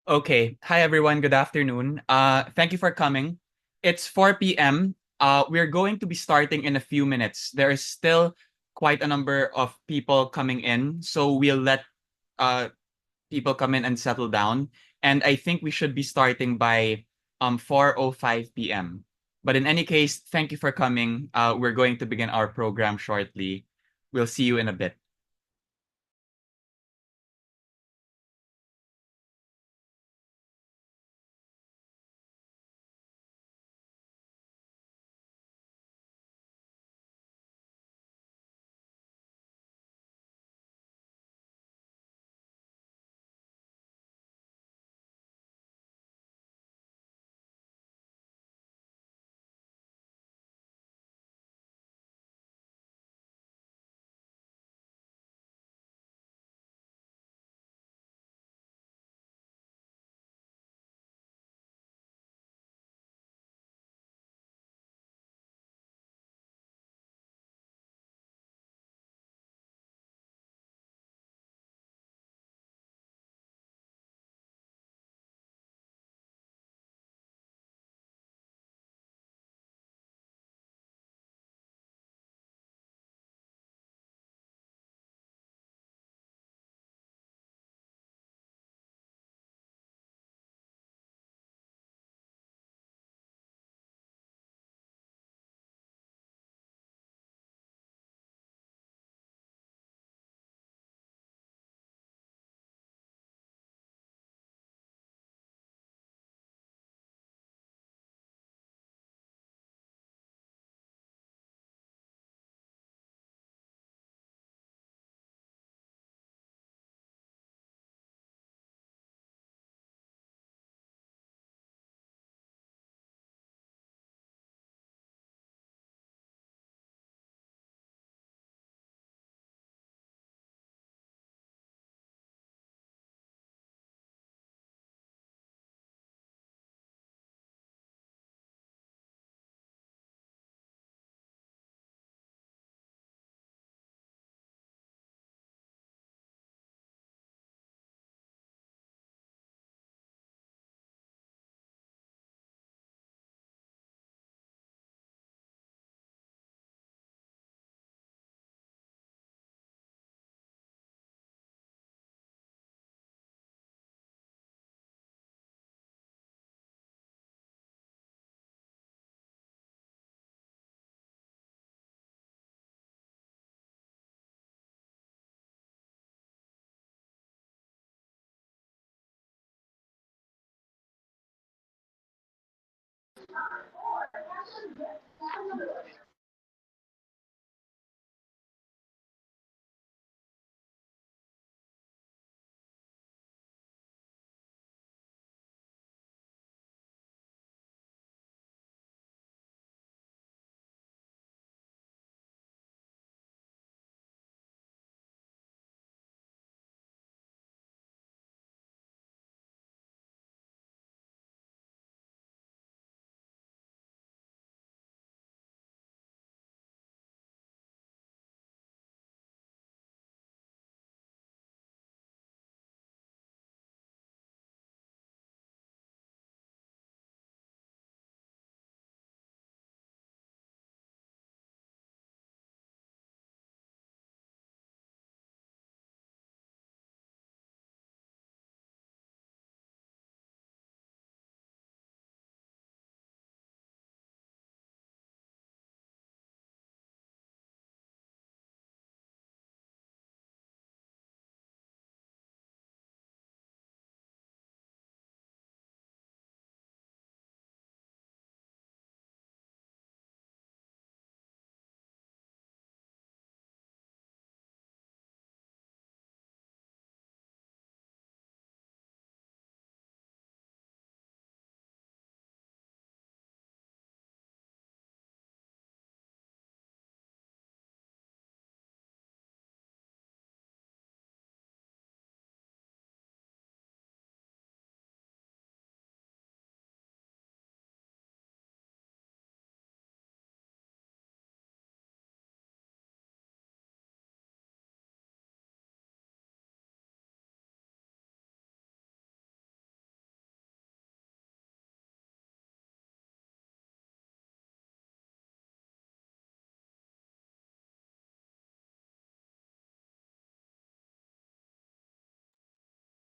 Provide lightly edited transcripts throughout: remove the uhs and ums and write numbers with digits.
Okay. Hi, everyone. Good afternoon. Thank you for coming. It's 4 p.m. We're going to be starting in a few minutes. There is still quite a number of people coming in, so we'll let uh, people come in and settle down. And I think we should be starting by 4:05 p.m. But in any case, thank you for coming. We're going to begin our program shortly. We'll see you in a bit.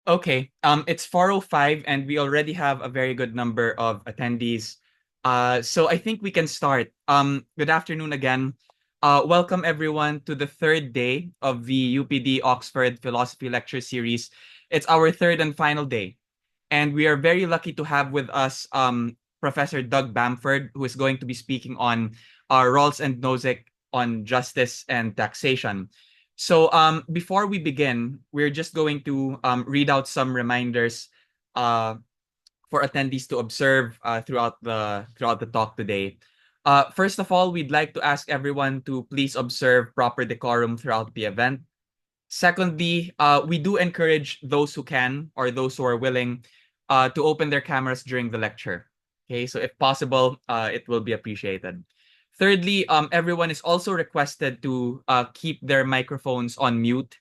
Okay, it's 4:05 and we already have a very good number of attendees. So I think we can start. Good afternoon again. Welcome everyone to the third day of the UPD-Oxford Philosophy Lecture Series. It's our third and final day. And we are very lucky to have with us Professor Doug Bamford, who is going to be speaking on Rawls and Nozick on justice and taxation. So before we begin, we're just going to read out some reminders uh, for attendees to observe throughout the talk today. First of all, we'd like to ask everyone to please observe proper decorum throughout the event. Secondly, we do encourage those who can or those who are willing to open their cameras during the lecture. Okay, so if possible, it will be appreciated. Thirdly, everyone is also requested to keep their microphones on mute,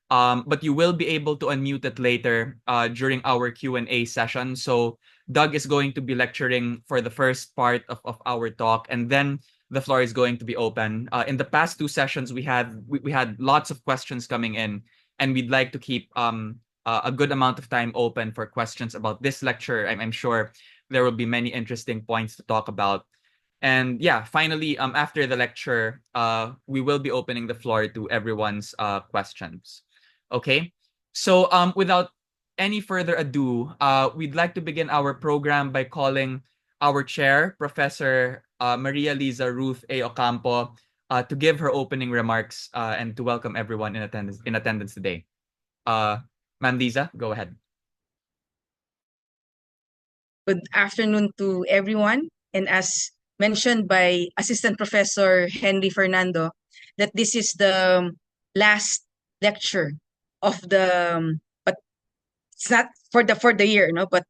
but you will be able to unmute it later during our Q&A session. So Doug is going to be lecturing for the first part of our talk, and then the floor is going to be open. In the past two sessions, we had lots of questions coming in, and we'd like to keep a good amount of time open for questions about this lecture. I'm sure there will be many interesting points to talk about. And yeah, finally, after the lecture, we will be opening the floor to everyone's questions. Okay, so without any further ado, we'd like to begin our program by calling our chair, Professor Maria Liza Ruth A. Ocampo, to give her opening remarks and to welcome everyone in attendance today. Ma'am Liza, go ahead. Good afternoon to everyone. And as mentioned by Assistant Professor Henry Fernando, that this is the last lecture of the, but it's not for the year, no, but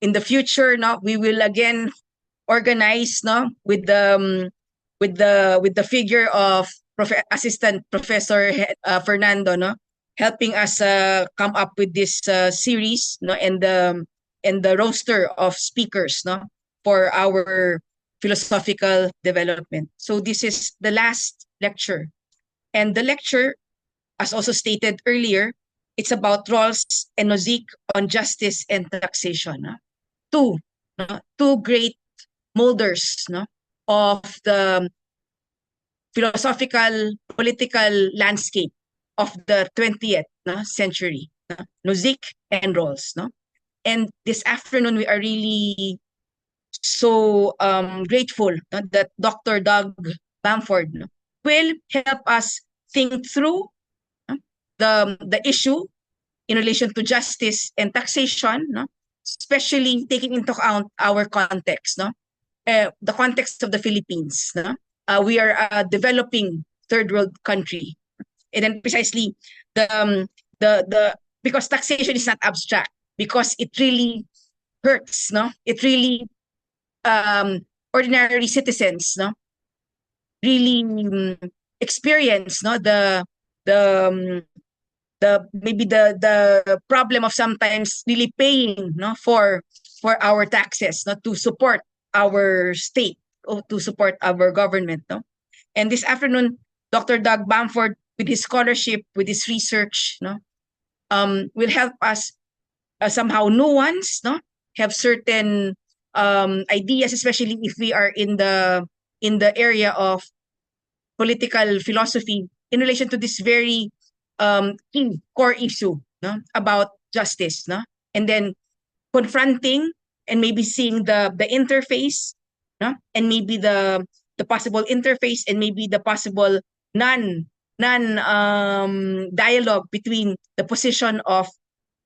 in the future, no, we will again organize, no, with the figure of Assistant Professor Fernando, no, helping us come up with this series, no, and the roster of speakers, no, for our philosophical development. So this is the last lecture, and the lecture, as also stated earlier, it's about Rawls and Nozick on justice and taxation. No? Two, no, two great molders, no, of the philosophical political landscape of the 20th, no, century, no? Nozick and Rawls. No? And this afternoon, we are really so grateful, no, that Dr. Doug Bamford, no, will help us think through, no, the issue in relation to justice and taxation, no, especially taking into account our context, no, the context of the Philippines. No? We are a developing third world country, and then precisely the because taxation is not abstract, because it really hurts. No, it really ordinary citizens, no, really experience, no, the maybe the problem of sometimes really paying, no, for our taxes, no, to support our state or to support our government, no. And this afternoon, Dr. Doug Bamford, with his scholarship, with his research, no, will help us somehow nuance, no, have certain ideas, especially if we are in the area of political philosophy in relation to this very key core issue, no, about justice, no, and then confronting and maybe seeing the interface, no, and maybe the possible interface and maybe the possible non dialogue between the position of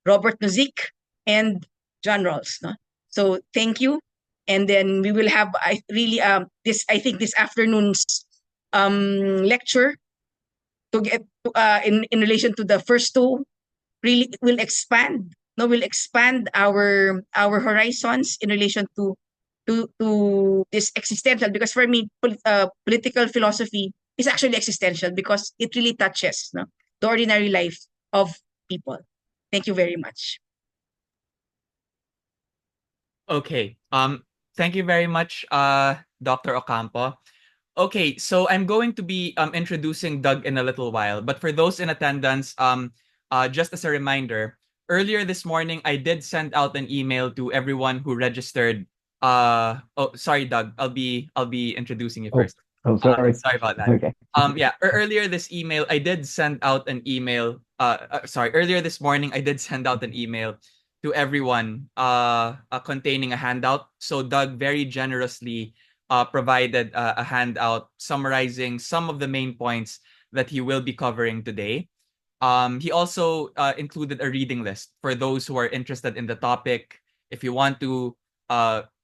Robert Nozick and John Rawls, no. So thank you, and then we will have really this, I think, this afternoon's lecture to get in relation to the first two really will expand, no, will expand our horizons in relation to this existential, because for me political philosophy is actually existential because it really touches, no, the ordinary life of people. Thank you very much. Okay. Thank you very much, Dr. Ocampo. Okay, so I'm going to be introducing Doug in a little while, but for those in attendance, just as a reminder, earlier this morning, I did send out an email to everyone who registered. Oh, sorry, Doug. I'll be introducing you Oh, first. oh, sorry. Sorry about that. Okay. Yeah. Earlier this email, I did send out an email. Sorry. Earlier this morning, I did send out an email to everyone. Containing a handout. So Doug very generously provided a handout summarizing some of the main points that he will be covering today. He also included a reading list for those who are interested in the topic. If you want to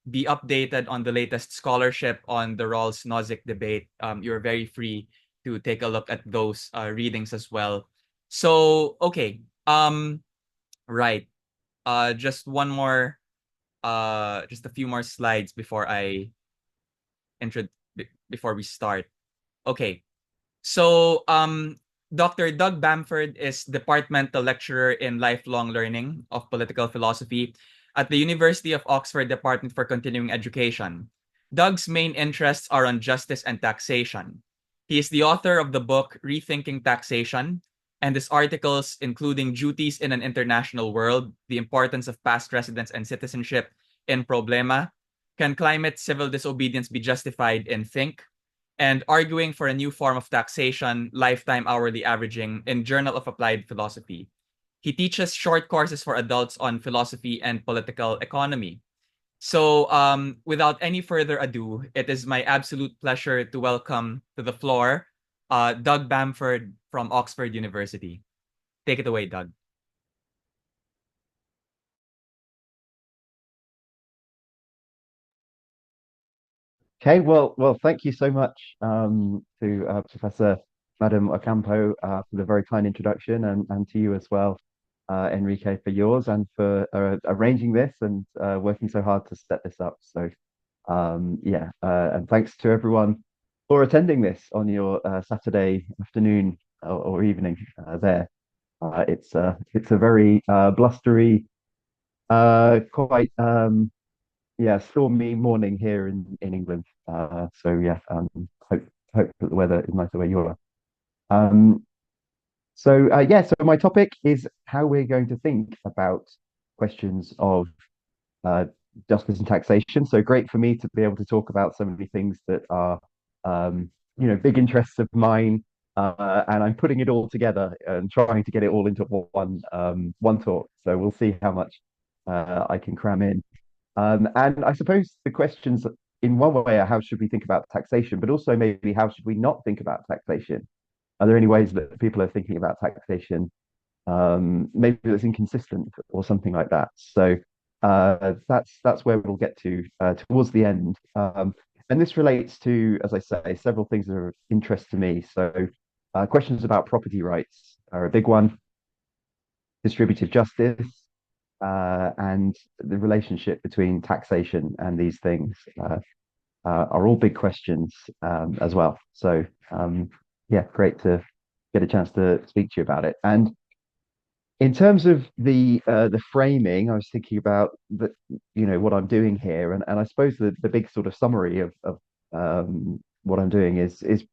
be updated on the latest scholarship on the Rawls Nozick debate, you're very free to take a look at those readings as well. So, okay. Right. Just one more, just a few more slides before I intro before we start. Okay. So, Dr. Doug Bamford is Departmental Lecturer in Lifelong Learning of Political Philosophy at the University of Oxford Department for Continuing Education. Doug's main interests are on justice and taxation. He is the author of the book Rethinking Taxation, and his articles, including Duties in an International World, The Importance of Past Residence and Citizenship in Problema, Can Climate Civil Disobedience Be Justified in Think, and Arguing for a New Form of Taxation, Lifetime Hourly Averaging in Journal of Applied Philosophy. He teaches short courses for adults on philosophy and political economy. So, without any further ado, it is my absolute pleasure to welcome to the floor Doug Bamford from Oxford University. Take it away, Doug. Well, thank you so much to Professor Madam Ocampo for the very kind introduction, and to you as well, Enrique, for yours and for arranging this and working so hard to set this up. So, yeah, and thanks to everyone for attending this on your Saturday afternoon or evening there. It's a very blustery, quite yeah, stormy morning here in England. So yeah, hope that the weather is nicer where you are. Um, yeah, so my topic is how we're going to think about questions of uh, justice and taxation. So great for me to be able to talk about so many things that are, big interests of mine. And I'm putting it all together and trying to get it all into one talk. So we'll see how much I can cram in. And I suppose the questions, in one way, are how should we think about taxation, but also maybe how should we not think about taxation? Are there any ways that people are thinking about taxation maybe that's inconsistent or something like that? So that's where we'll get to towards the end. And this relates to, as I say, several things that are of interest to me. So questions about property rights are a big one, distributive justice, and the relationship between taxation and these things are all big questions as well. So yeah, great to get a chance to speak to you about it. And in terms of the framing, I was thinking about what I'm doing here, and I suppose the big sort of summary of what I'm doing is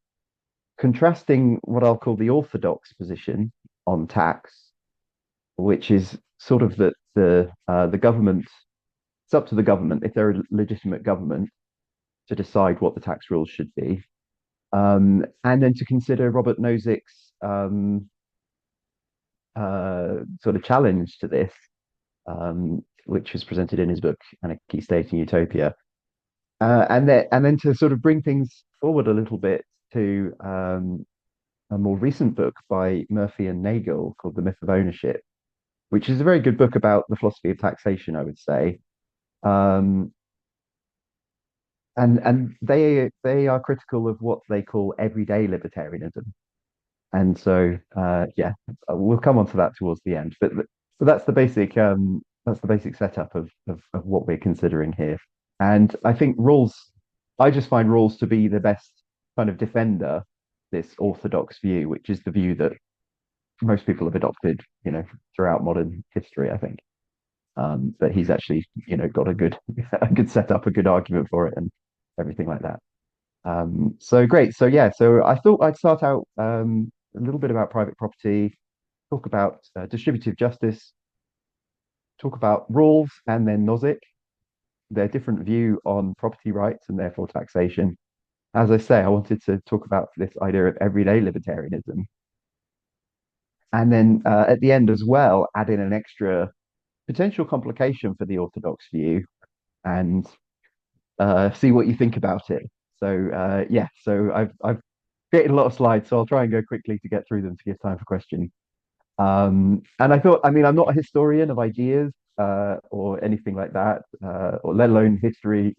contrasting what I'll call the orthodox position on tax, which is sort of that the government, it's up to the government, if they're a legitimate government, to decide what the tax rules should be. And then to consider Robert Nozick's sort of challenge to this, which was presented in his book Anarchy, State and Utopia, and then to sort of bring things forward a little bit to a more recent book by Murphy and Nagel called The Myth of Ownership, which is a very good book about the philosophy of taxation, I would say. Um, and they are critical of what they call everyday libertarianism. And so yeah, we'll come on to that towards the end. But that's the basic setup of what we're considering here. And I think Rawls, I just find Rawls to be the best kind of defender this orthodox view, which is the view that most people have adopted, throughout modern history, I think. But he's actually, got a good a good setup, a good argument for it, and everything like that. So great. So yeah, so I thought I'd start out a little bit about private property, talk about distributive justice, talk about Rawls and then Nozick, their different view on property rights and therefore taxation. As I say, I wanted to talk about this idea of everyday libertarianism. And then at the end as well, add in an extra potential complication for the orthodox view and see what you think about it. So yeah, so I've created a lot of slides, so I'll try and go quickly to get through them to give time for questions. And I thought, I mean, I'm not a historian of ideas or anything like that, or let alone history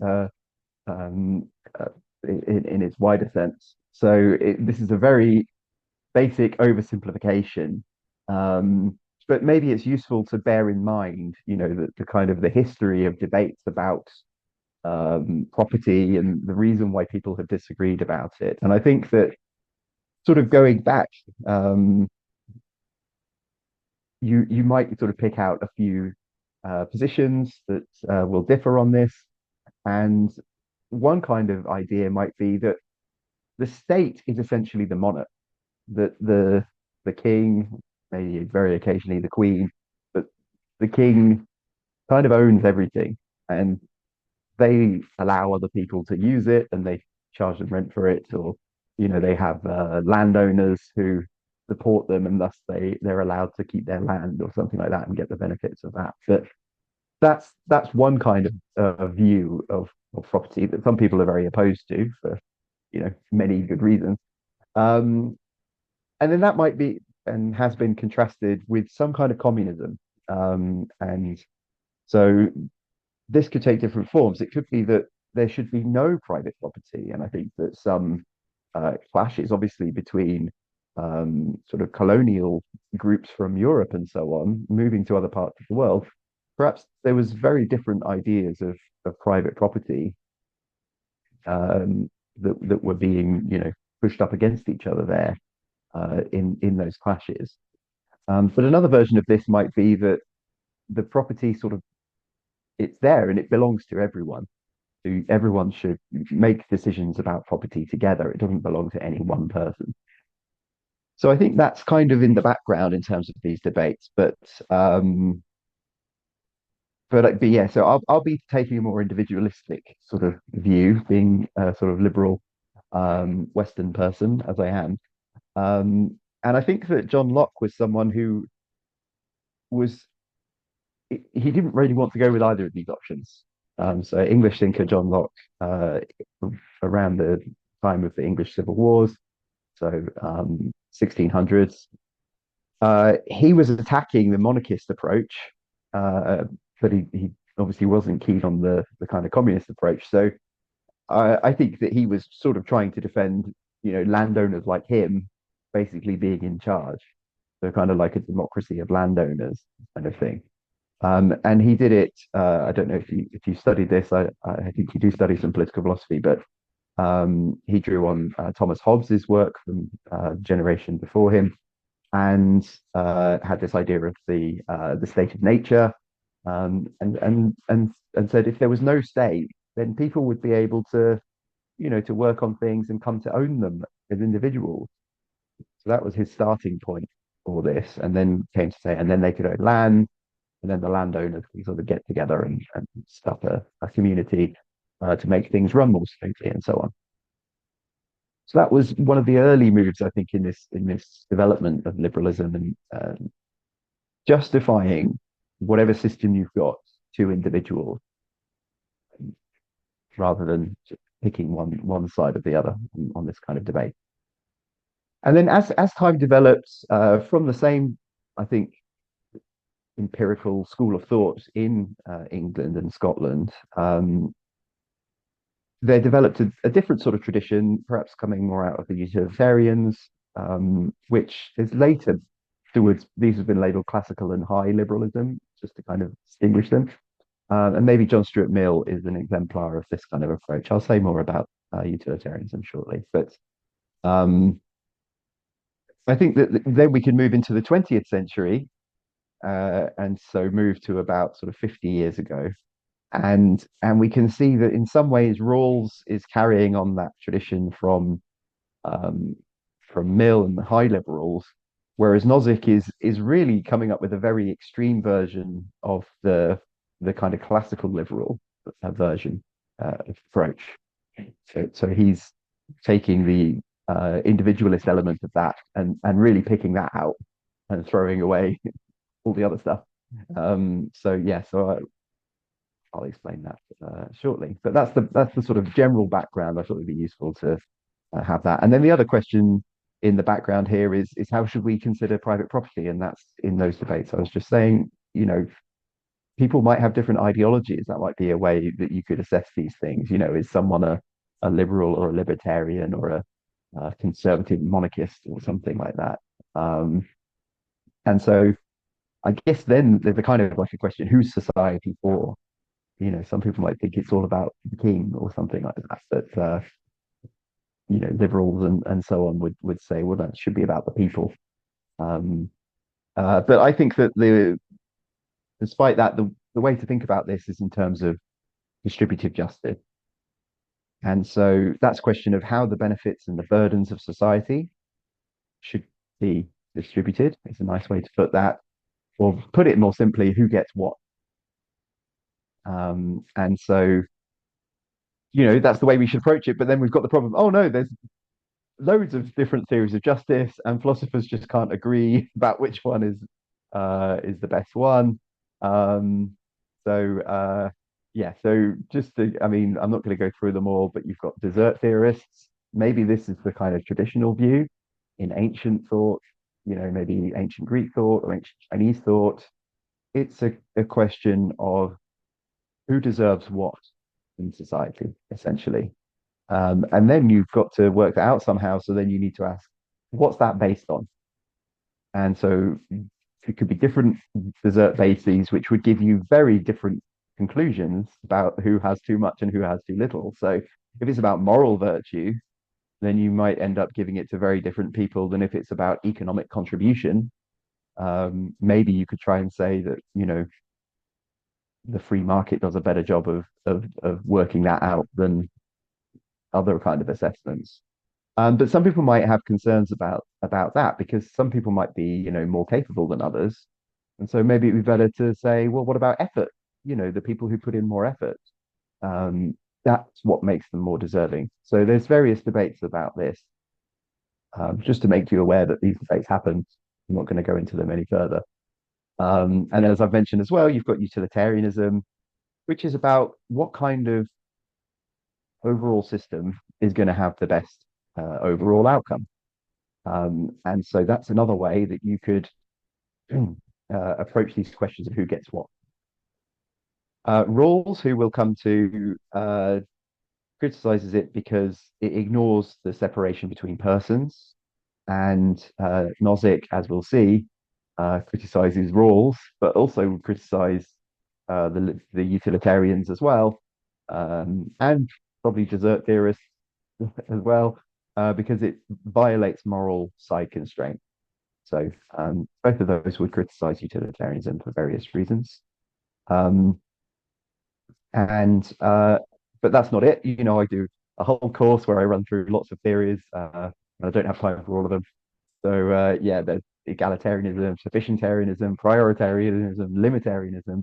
um, uh, in its wider sense. So this is a very basic oversimplification. But maybe it's useful to bear in mind, you know, the kind of the history of debates about property and the reason why people have disagreed about it. And I think that sort of going back, um, you might sort of pick out a few positions that will differ on this. And one kind of idea might be that the state is essentially the monarch, that the king, maybe very occasionally the queen, but the king kind of owns everything, and they allow other people to use it, and they charge them rent for it, or you know they have landowners who support them, and thus they're allowed to keep their land or something like that and get the benefits of that. But that's one kind of view of property that some people are very opposed to for you know many good reasons. Um, and then that might be and has been contrasted with some kind of communism. And so this could take different forms. It could be that there should be no private property, and I think that some clashes, obviously, between sort of colonial groups from Europe and so on, moving to other parts of the world. Perhaps there was very different ideas of private property that were being, you know, pushed up against each other there in those clashes. But another version of this might be that the property sort of it's there and it belongs to everyone. So everyone should make decisions about property together. It doesn't belong to any one person. So I think that's kind of in the background in terms of these debates. But yeah, so I'll be taking a more individualistic sort of view, being a sort of liberal Western person as I am. And I think that John Locke was someone who was he didn't really want to go with either of these options. So English thinker John Locke, around the time of the English Civil Wars, so 1600s, he was attacking the monarchist approach, but he obviously wasn't keen on the kind of communist approach. So I think that he was sort of trying to defend, you know, landowners like him basically being in charge. So kind of like a democracy of landowners kind of thing. And he did it. I don't know if you studied this. I think you do study some political philosophy, but he drew on Thomas Hobbes's work from generation before him, and had this idea of the state of nature, and said if there was no state, then people would be able to, you know, to work on things and come to own them as individuals. So that was his starting point for this, and then came to say, and then they could own land, and then the landowners can sort of get together and start a community to make things run more smoothly and so on. So that was one of the early moves, I think, in this development of liberalism and justifying whatever system you've got to individuals rather than just picking one side or the other on this kind of debate. And then as time develops, from the same, I think, empirical school of thought in England and Scotland, they developed a different sort of tradition, perhaps coming more out of the utilitarians, which is later towards these have been labeled classical and high liberalism, just to kind of distinguish them. And maybe John Stuart Mill is an exemplar of this kind of approach. I'll say more about utilitarianism shortly, but I think that then we can move into the 20th century, and so move to about sort of 50 years ago, and we can see that in some ways Rawls is carrying on that tradition um, from Mill and the high liberals, Whereas Nozick is really coming up with a very extreme version of the kind of classical liberal version approach. So he's taking the individualist element of that and really picking that out and throwing away all the other stuff. So yeah, I'll explain that shortly. But that's the sort of general background. I thought it'd be useful to have that. And then the other question in the background here is how should we consider private property? And that's in those debates. I was just saying, people might have different ideologies. That might be a way that you could assess these things. Is someone a liberal or a libertarian or a conservative monarchist or something like that? And so I guess then there's a kind of like a question: who's society for? Some people might think it's all about the king or something like that. But liberals and so on would say, well, that should be about the people. Um, but I think that despite that, the way to think about this is in terms of distributive justice. And so that's a question of how the benefits and the burdens of society should be distributed. It's a nice way to put that. Or put it more simply, who gets what? And so, that's the way we should approach it. But then we've got the problem. Oh no, there's loads of different theories of justice, and philosophers just can't agree about which one is the best one. Um, so yeah, so I mean, I'm not going to go through them all, but you've got desert theorists. Maybe this is the kind of traditional view in ancient thought, maybe ancient Greek thought or ancient Chinese thought. It's a question of who deserves what in society, essentially. And then you've got to work that out somehow. So then you need to ask, what's that based on? And so it could be different desert bases, which would give you very different conclusions about who has too much and who has too little. So if it's about moral virtue, then you might end up giving it to very different people than if it's about economic contribution. Maybe you could try and say that, the free market does a better job of working that out than other kind of assessments. But some people might have concerns about that because some people might be, more capable than others. And so maybe it'd be better to say, well, what about effort? The people who put in more effort. That's what makes them more deserving. So there's various debates about this. Just to make you aware that these debates happen. I'm not going to go into them any further. And as I've mentioned as well, you've got utilitarianism, which is about what kind of overall system is going to have the best overall outcome. And so that's another way that you could approach these questions of who gets what. Rawls, who will come to, criticizes it because it ignores the separation between persons. And Nozick, as we'll see, criticizes Rawls, but also criticize the utilitarians as well, and probably desert theorists as well, because it violates moral side constraint. So both of those would criticize utilitarianism for various reasons. Um, and But that's not it. I do a whole course where I run through lots of theories, and I don't have time for all of them. So yeah, there's egalitarianism, sufficientarianism, prioritarianism, limitarianism.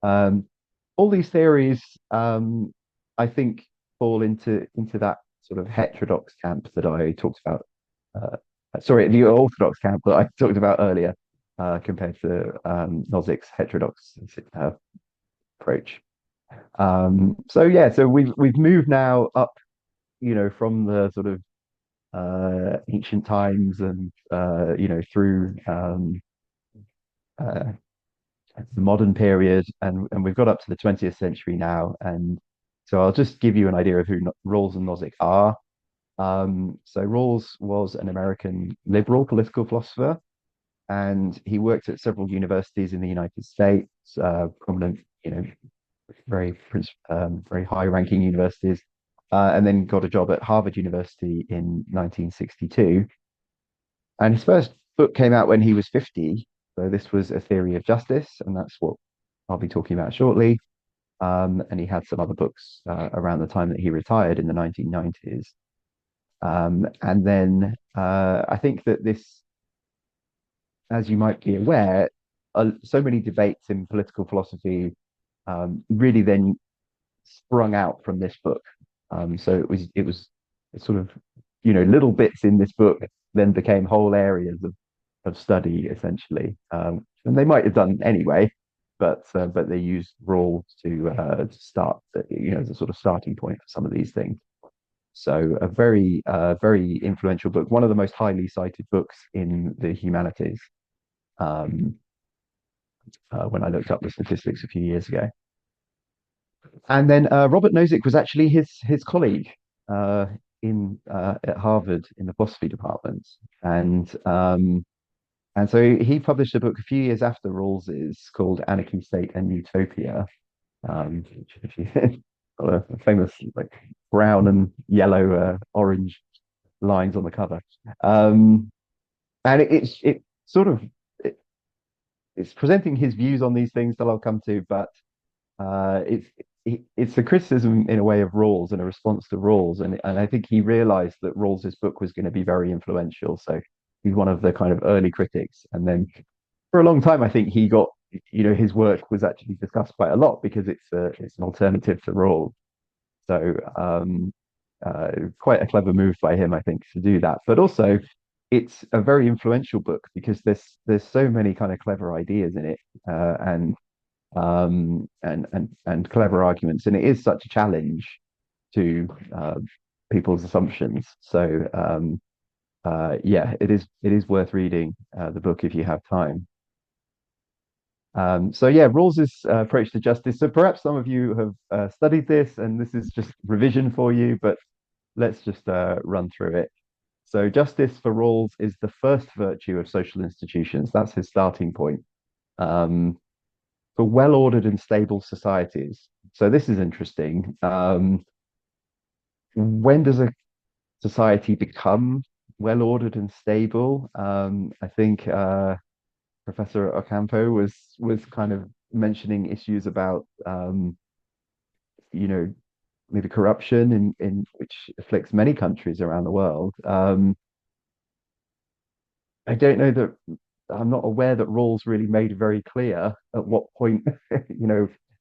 Um, all these theories, I think, fall into that sort of heterodox camp that I talked about. Sorry, the orthodox camp that I talked about earlier, compared to Nozick's heterodox approach. So yeah, so we've moved now up, from the sort of ancient times and through uh, the modern period, and we've got up to the 20th century now. And so I'll just give you an idea of who Rawls and Nozick are. So Rawls was an American liberal political philosopher, and he worked at several universities in the United States, prominent, very very high-ranking universities, and then got a job at Harvard University in 1962. And his first book came out when he was 50. So this was A Theory of Justice, and that's what I'll be talking about shortly. And he had some other books around the time that he retired in the 1990s. And then I think that this as you might be aware, so many debates in political philosophy really then sprung out from this book. So it sort of little bits in this book then became whole areas of study essentially, and they might have done anyway, but they used Rawls to start as a sort of starting point for some of these things. So a very influential book, one of the most highly cited books in the humanities. Um, when I looked up the statistics a few years ago. And then Robert Nozick was actually his colleague uh, in at Harvard in the philosophy department, and and so he published a book a few years after Rawls's called Anarchy, State, and Utopia, which if you got a famous like brown and yellow orange lines on the cover, and it sort of it, it's presenting his views on these things that I'll come to, but it's it's a criticism in a way of Rawls and a response to Rawls, and I think he realized that Rawls's book was going to be very influential. So he's one of the kind of early critics, and then for a long time, I think he got his work was actually discussed quite a lot because it's an alternative to Rawls. So quite a clever move by him, I think, to do that. But also, it's a very influential book because there's so many kind of clever ideas in it, and clever arguments, and it is such a challenge to people's assumptions. So yeah, it is worth reading the book if you have time. So yeah, Rawls's approach to justice. So perhaps some of you have studied this, and this is just revision for you, but let's just run through it. So justice for Rawls is the first virtue of social institutions. That's his starting point. Um, for well-ordered and stable societies. So this is interesting. When does a society become well-ordered and stable? I think Professor Ocampo was kind of mentioning issues about you know maybe corruption in which afflicts many countries around the world. I don't know that I'm not aware that Rawls really made very clear at what point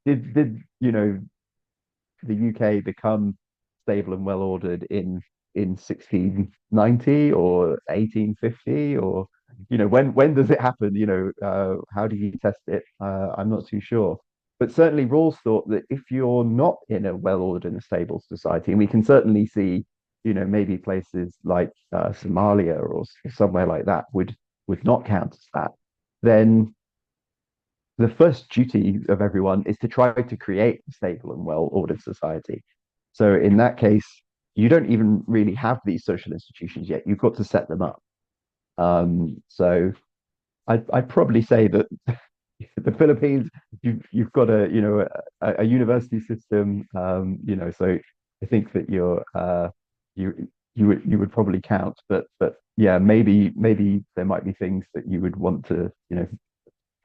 did the UK become stable and well ordered in 1690 or 1850, or when does it happen? How do you test it? I'm not too sure. But certainly Rawls thought that if you're not in a well-ordered and stable society, and we can certainly see, maybe places like Somalia or somewhere like that would not count as that, then the first duty of everyone is to try to create a stable and well-ordered society. So in that case, you don't even really have these social institutions yet. You've got to set them up. So I'd probably say that the Philippines, you've got a university system. So I think that you would probably count, but yeah, maybe there might be things that you would want to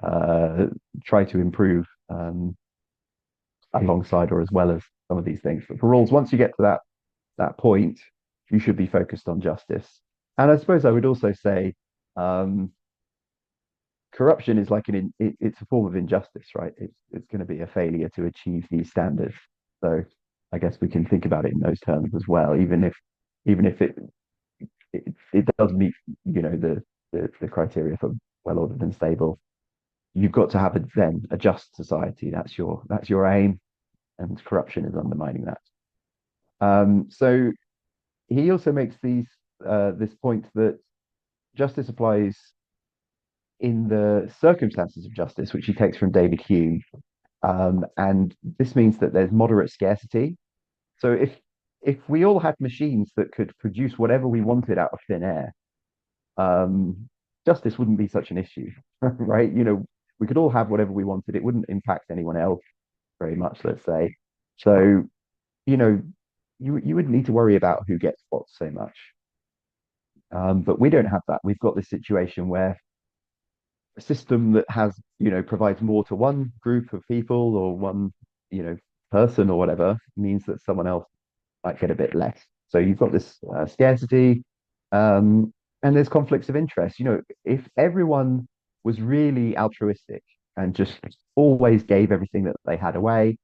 uh, try to improve alongside or as well as some of these things. But for Rawls, once you get to that point, you should be focused on justice. And I suppose I would also say um, corruption is like it's a form of injustice, right? It's going to be a failure to achieve these standards. So I guess we can think about it in those terms as well, even if it does meet the criteria for well ordered and stable. You've got to have a just society. That's your aim, and corruption is undermining that. So he also makes this point that justice applies in the circumstances of justice, which he takes from David Hume, and this means that there's moderate scarcity. So if we all had machines that could produce whatever we wanted out of thin air, justice wouldn't be such an issue, right? We could all have whatever we wanted. It wouldn't impact anyone else very much, let's say. So, you know, you wouldn't need to worry about who gets what so much. But we don't have that. We've got this situation where a system that provides more to one group of people or one, person or whatever means that someone else might get a bit less. So you've got this scarcity. and there's conflicts of interest. If everyone was really altruistic and just always gave everything that they had away,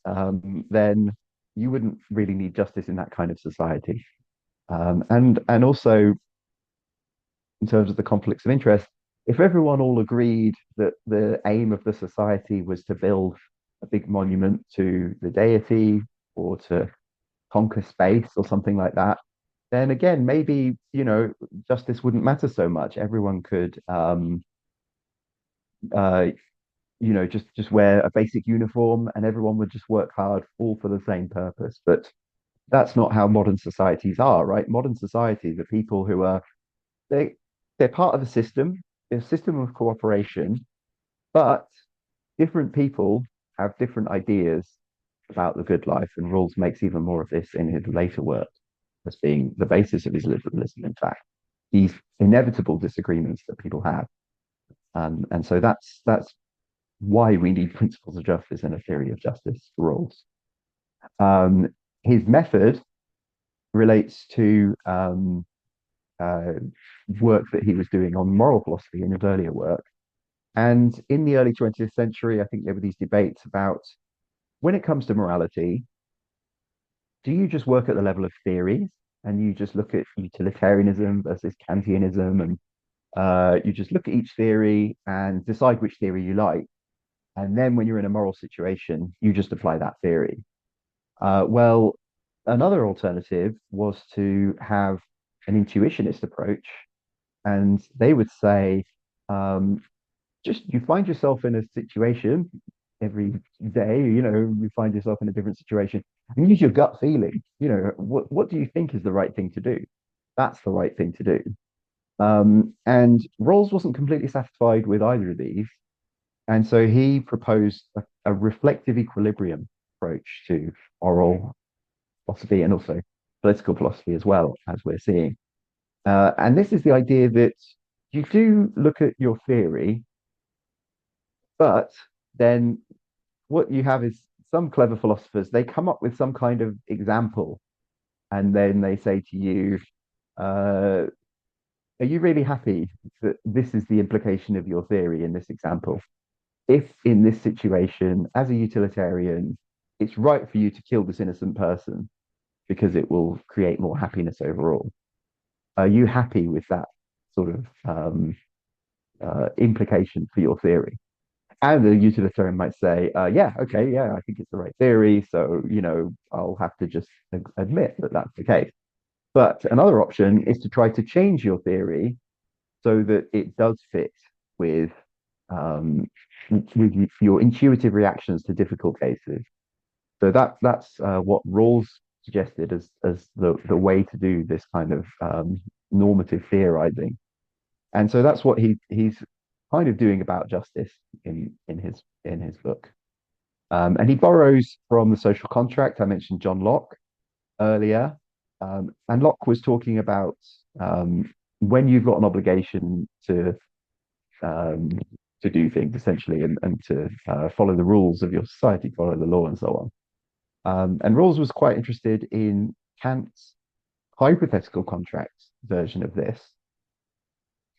then you wouldn't really need justice in that kind of society. And also in terms of the conflicts of interest, if everyone all agreed that the aim of the society was to build a big monument to the deity or to conquer space or something like that, then again, maybe, justice wouldn't matter so much. Everyone could, uh, just wear a basic uniform and everyone would just work hard, all for the same purpose. But that's not how modern societies are, right? Modern societies are people who are they they're part of a system of cooperation, but different people have different ideas about the good life, and Rawls makes even more of this in his later work as being the basis of his liberalism. In fact, these inevitable disagreements that people have, and so that's why we need principles of justice and a theory of justice for Rawls. His method relates to uh, work that he was doing on moral philosophy in his earlier work. And in the early 20th century, I think there were these debates about when it comes to morality, do you just work at the level of theories and you just look at utilitarianism versus Kantianism, and you just look at each theory and decide which theory you like. And then when you're in a moral situation, you just apply that theory. Well, another alternative was to have an intuitionist approach, and they would say, um, just you find yourself in a situation every day, you find yourself in a different situation, and use your gut feeling. What do you think is the right thing to do? That's the right thing to do. And Rawls wasn't completely satisfied with either of these, and so he proposed a reflective equilibrium approach to oral philosophy and also political philosophy as well, as we're seeing. And this is the idea that you do look at your theory, but then what you have is some clever philosophers, they come up with some kind of example, and then they say to you, are you really happy that this is the implication of your theory in this example? If in this situation, as a utilitarian, it's right for you to kill this innocent person because it will create more happiness overall. Are you happy with that sort of implication for your theory? And the utilitarian might say, yeah, okay, yeah, I think it's the right theory. So, I'll have to just admit that that's the case. But another option is to try to change your theory so that it does fit with, um, with your intuitive reactions to difficult cases. So that's what Rawls suggested as the way to do this kind of normative theorizing. And so that's what he's kind of doing about justice in his book. And he borrows from the social contract. I mentioned John Locke earlier, and Locke was talking about when you've got an obligation um, to do things essentially, and to follow the rules of your society, follow the law, and so on. And Rawls was quite interested in Kant's hypothetical contract version of this.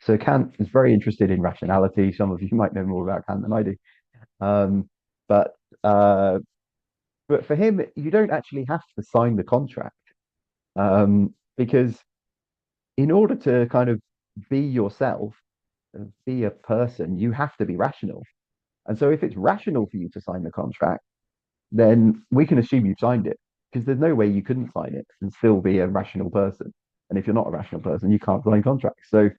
So Kant is very interested in rationality. Some of you might know more about Kant than I do. Um, but uh, but for him, you don't actually have to sign the contract, because in order to kind of be yourself, be a person, you have to be rational. And so if it's rational for you to sign the contract, then we can assume you signed it, because there's no way you couldn't sign it and still be a rational person. And if you're not a rational person, you can't sign contracts. So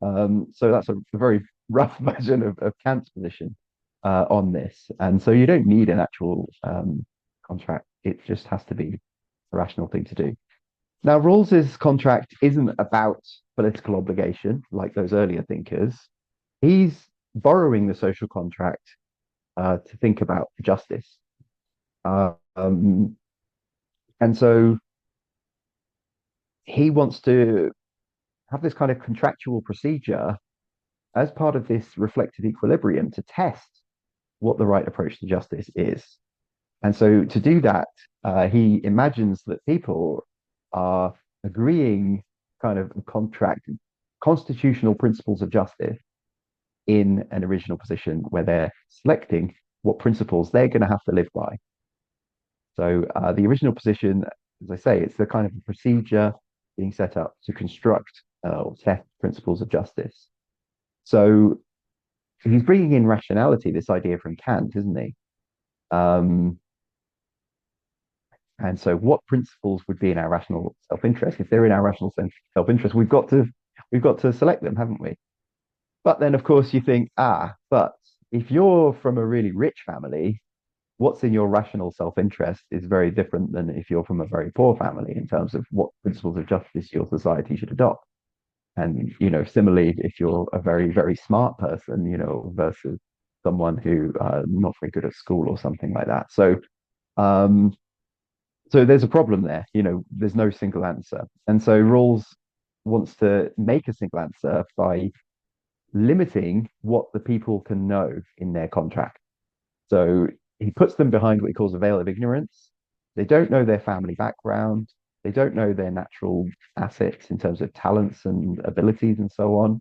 that's a very rough version of Kant's position on this. And so you don't need an actual contract. It just has to be a rational thing to do. Now, Rawls's contract isn't about political obligation like those earlier thinkers. He's borrowing the social contract to think about justice. Um, and so he wants to have this kind of contractual procedure as part of this reflective equilibrium to test what the right approach to justice is. And so to do that, he imagines that people are agreeing kind of contract constitutional principles of justice in an original position where they're selecting what principles they're going to have to live by. So the original position, as I say, it's the kind of a procedure being set up to construct or test principles of justice. So he's bringing in rationality, this idea from Kant, isn't he? And so, what principles would be in our rational self-interest? If they're in our rational self-interest, we've got to select them, haven't we? But then, of course, you think, but if you're from a really rich family, what's in your rational self-interest is very different than if you're from a very poor family in terms of what principles of justice your society should adopt. And, similarly, if you're a very, very smart person, versus someone who not very good at school or something like that. Um, so there's a problem there. There's no single answer. And so Rawls wants to make a single answer by limiting what the people can know in their contract. So he puts them behind what he calls a veil of ignorance. They don't know their family background. They don't know their natural assets in terms of talents and abilities and so on.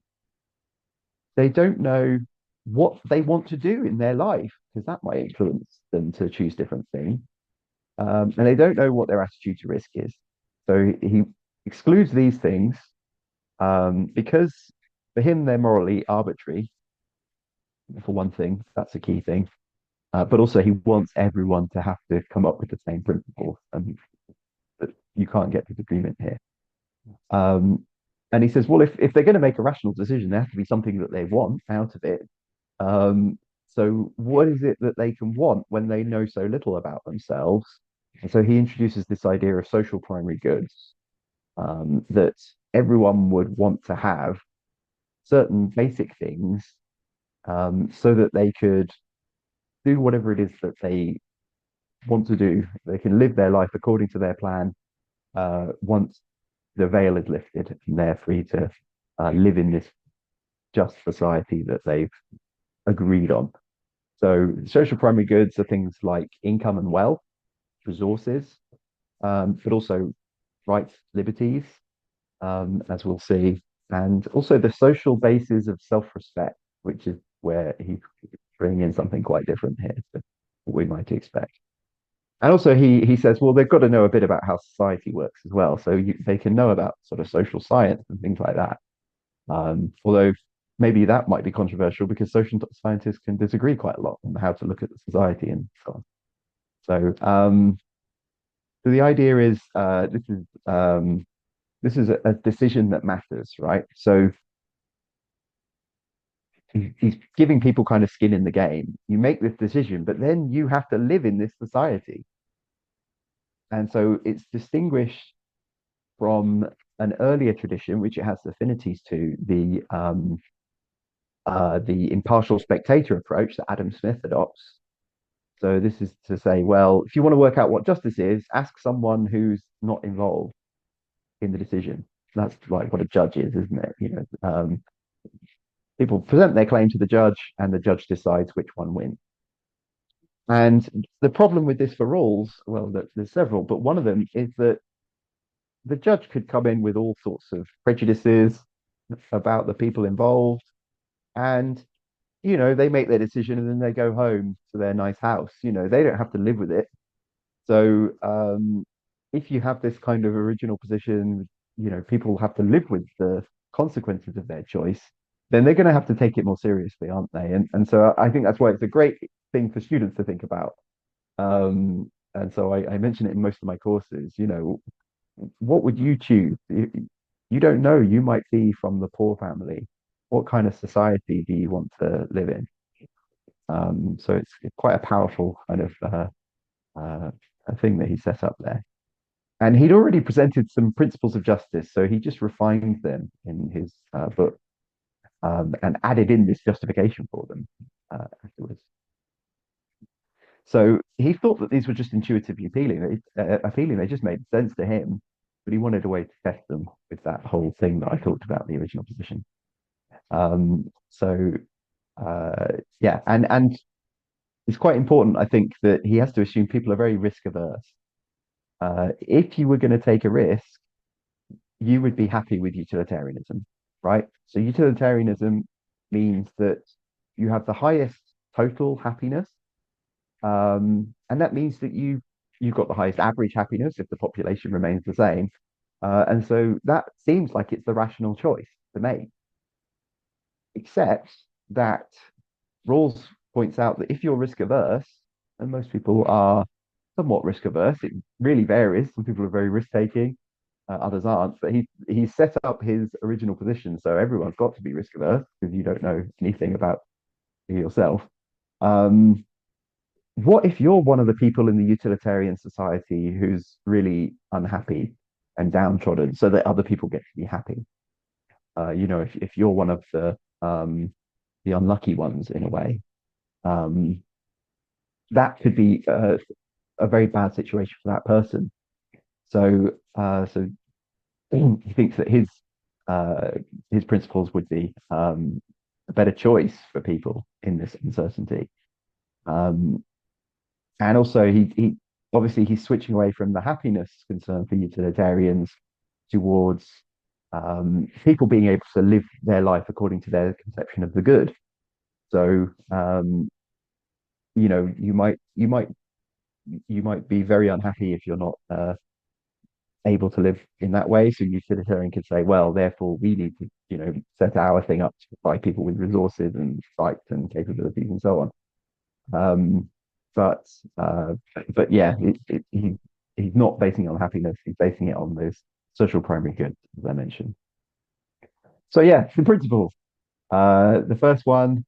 They don't know what they want to do in their life because that might influence them to choose different things. And they don't know what their attitude to risk is. So he excludes these things because for him they're morally arbitrary. For one thing, that's a key thing. But also he wants everyone to have to come up with the same principles, and you can't get to agreement here. And he says, well, if they're going to make a rational decision, there has to be something that they want out of it. So what is it that they can want when they know so little about themselves? And so he introduces this idea of social primary goods, that everyone would want to have certain basic things, so that they could do whatever it is that they want to do. They can live their life according to their plan once the veil is lifted and they're free to live in this just society that they've agreed on. So social primary goods are things like income and wealth, resources, but also rights, liberties, as we'll see, and also the social basis of self-respect, which is where he's bringing in something quite different here to what we might expect. And also he says, well, they've got to know a bit about how society works as well. So they can know about sort of social science and things like that. Although maybe that might be controversial because social scientists can disagree quite a lot on how to look at the society and so on. So the idea is this is a decision that matters, right? So he's giving people kind of skin in the game. You make this decision, but then you have to live in this society. And so it's distinguished from an earlier tradition, which it has affinities to, the impartial spectator approach that Adam Smith adopts. So this is to say, well, if you want to work out what justice is, ask someone who's not involved in the decision. That's like what a judge is, isn't it? People present their claim to the judge, and the judge decides which one wins. And the problem with this for Rawls, well, there's several, but one of them is that the judge could come in with all sorts of prejudices about the people involved, and they make their decision and then they go home to their nice house. They don't have to live with it. So if you have this kind of original position, people have to live with the consequences of their choice, then they're going to have to take it more seriously, aren't they? And so I think that's why it's a great thing for students to think about. And so I mention it in most of my courses. What would you choose? You don't know. You might be from the poor family. What kind of society do you want to live in? So it's quite a powerful kind of a thing that he set up there. And he'd already presented some principles of justice, so he just refined them in his book, and added in this justification for them afterwards. So he thought that these were just intuitively appealing. They just made sense to him, but he wanted a way to test them with that whole thing that I talked about in the original position. So yeah, and it's quite important, I think, that he has to assume people are very risk averse. If you were going to take a risk, you would be happy with utilitarianism, right? So utilitarianism means that you have the highest total happiness, and that means that you've got the highest average happiness if the population remains the same. And so that seems like it's the rational choice to make, except that Rawls points out that if you're risk averse, and most people are somewhat risk averse, it really varies. Some people are very risk taking, others aren't. But he's set up his original position, so everyone's got to be risk averse because you don't know anything about yourself. Um, what if you're one of the people in the utilitarian society who's really unhappy and downtrodden, so that other people get to be happy? If you're one of the unlucky ones in a way, um, that could be a very bad situation for that person. So he thinks that his principles would be a better choice for people in this uncertainty. Um, and also, he obviously he's switching away from the happiness concern for utilitarians towards people being able to live their life according to their conception of the good. So, you might be very unhappy if you're not able to live in that way. So utilitarian could say, well, therefore we need to, set our thing up to provide people with resources and rights and capabilities and so on. Um, but uh, but yeah, he's not basing it on happiness. He's basing it on those social primary goods, as I mentioned. So yeah, the principles. The first one,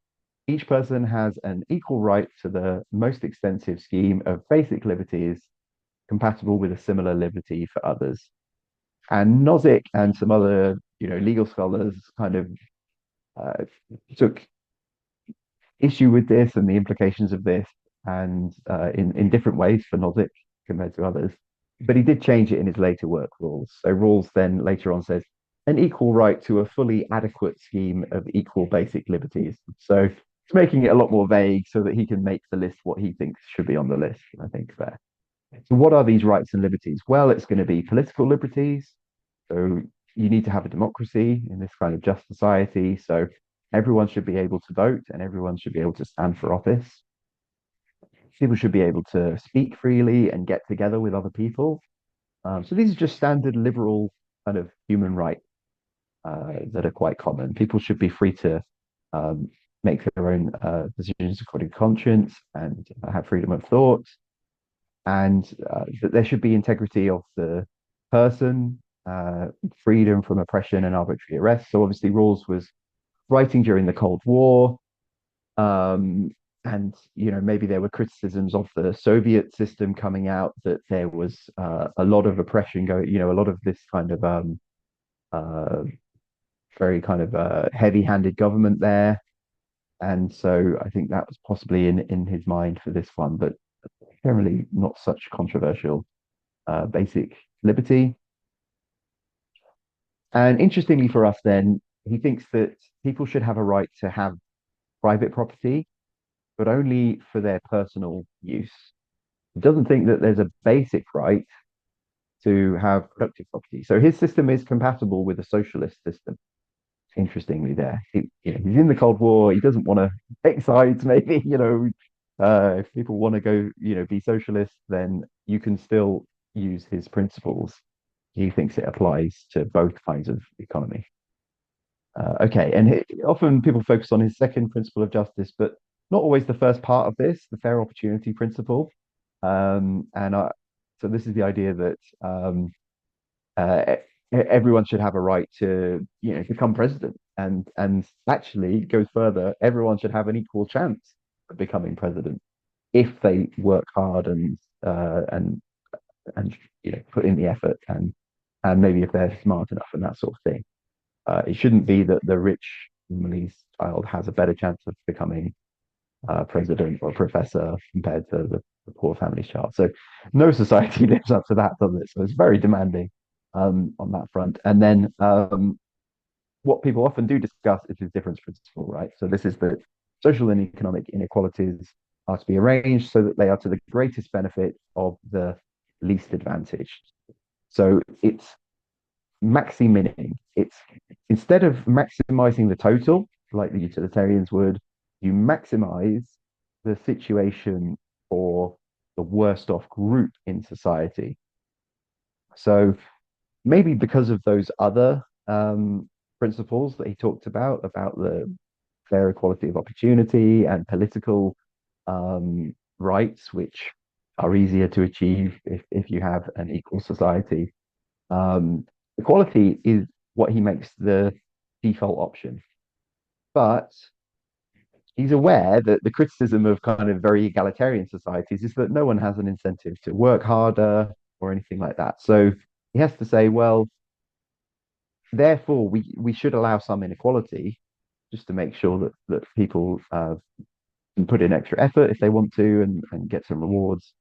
each person has an equal right to the most extensive scheme of basic liberties compatible with a similar liberty for others. And Nozick and some other, legal scholars kind of uh, took issue with this and the implications of this, and in different ways for Nozick compared to others. But he did change it in his later work, Rawls. So Rawls then later on says an equal right to a fully adequate scheme of equal basic liberties. So it's making it a lot more vague so that he can make the list what he thinks should be on the list. I think there. So what are these rights and liberties? Well, it's going to be political liberties. So you need to have a democracy in this kind of just society. So everyone should be able to vote and everyone should be able to stand for office. People should be able to speak freely and get together with other people. So these are just standard liberal kind of human rights that are quite common. People should be free to um, make their own decisions according to conscience and have freedom of thought, and that there should be integrity of the person, freedom from oppression and arbitrary arrest. So obviously, Rawls was writing during the Cold War, um, and maybe there were criticisms of the Soviet system coming out, that there was a lot of oppression going, a lot of this kind of uh, very kind of heavy-handed government there. And so I think that was possibly in his mind for this one, but generally not such controversial basic liberty. And interestingly for us, then, he thinks that people should have a right to have private property, but only for their personal use. He doesn't think that there's a basic right to have productive property. So his system is compatible with a socialist system. Interestingly, there, he's in the Cold War. He doesn't want to take sides. Maybe if people want to go, be socialist, then you can still use his principles. He thinks it applies to both kinds of economy. Okay, and often people focus on his second principle of justice, but not always the first part of this, the fair opportunity principle. So this is the idea that uh, everyone should have a right to, become president, and actually goes further. Everyone should have an equal chance of becoming president if they work hard and put in the effort, and maybe if they're smart enough and that sort of thing. It shouldn't be that the rich family's child has a better chance of becoming president or professor compared to the poor family's child. So no society lives up to that, does it? So it's very demanding on that front. And then what people often do discuss is this difference principle, right? So this is that social and economic inequalities are to be arranged so that they are to the greatest benefit of the least advantaged. So it's maximizing. It's instead of maximizing the total, like the utilitarians would, you maximize the situation for the worst off group in society. So maybe because of those other principles that he talked about the fair equality of opportunity and political rights, which are easier to achieve if you have an equal society. Equality is what he makes the default option. But he's aware that the criticism of kind of very egalitarian societies is that no one has an incentive to work harder or anything like that. So he has to say, well, therefore, we should allow some inequality just to make sure that people can put in extra effort if they want to and get some rewards.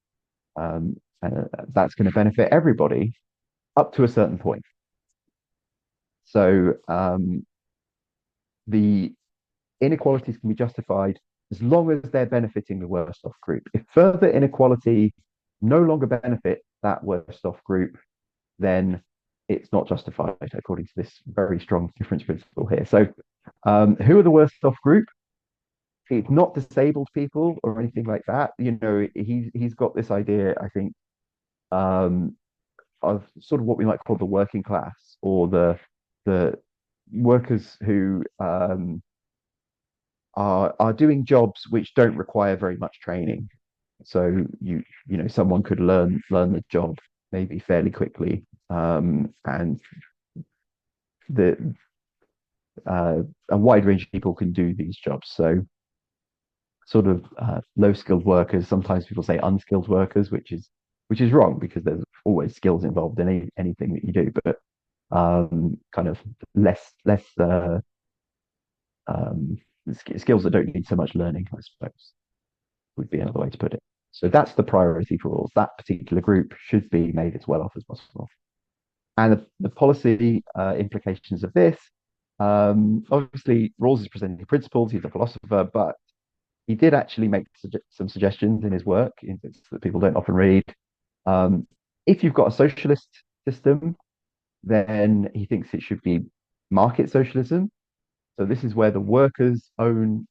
That's going to benefit everybody up to a certain point. So the inequalities can be justified as long as they're benefiting the worst off group. If further inequality no longer benefit that worst off group, then it's not justified according to this very strong difference principle here. So who are the worst off group? It's not disabled people or anything like that. You know, he's got this idea, I think, of sort of what we might call the working class or the workers who are doing jobs which don't require very much training. So you know someone could learn the job maybe fairly quickly, and the a wide range of people can do these jobs. So sort of low skilled workers. Sometimes people say unskilled workers, which is wrong because there's always skills involved in anything that you do, but kind of less um, skills that don't need so much learning, I suppose, would be another way to put it. So that's the priority for Rawls. That particular group should be made as well off as possible. And the policy implications of this, obviously, Rawls is presenting principles. He's a philosopher, but he did actually make some suggestions in his work that people don't often read. If you've got a socialist system, then he thinks it should be market socialism. So this is where the workers own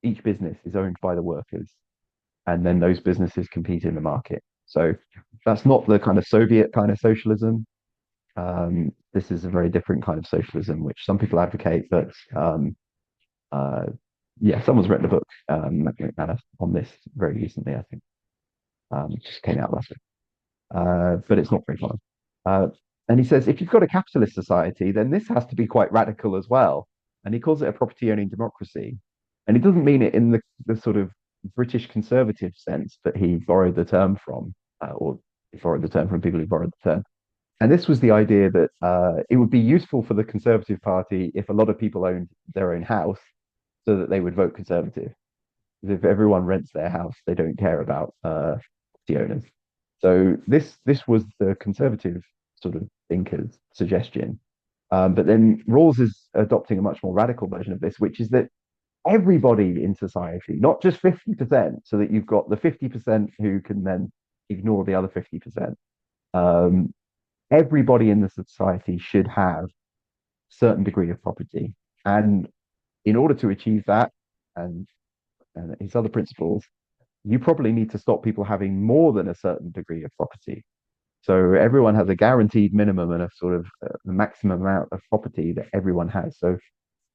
each business is owned by the workers, and then those businesses compete in the market. So that's not the kind of Soviet kind of socialism. This is a very different kind of socialism, which some people advocate, but uh, yeah, someone's written a book on this very recently, I think. It just came out last week, but it's not very common. And he says if you've got a capitalist society, then this has to be quite radical as well. And he calls it a property owning democracy. And he doesn't mean it in the sort of British conservative sense that he borrowed the term from, or he borrowed the term from people who borrowed the term. And this was the idea that it would be useful for the Conservative Party if a lot of people owned their own house so that they would vote Conservative. Because if everyone rents their house, they don't care about property owners. So this was the Conservative sort of thinkers' suggestion. But then Rawls is adopting a much more radical version of this, which is that everybody in society, not just 50%, so that you've got the 50% who can then ignore the other 50%. Everybody in the society should have a certain degree of property. And in order to achieve that, and, and his other principles, you probably need to stop people having more than a certain degree of property. So everyone has a guaranteed minimum and a sort of the maximum amount of property that everyone has. So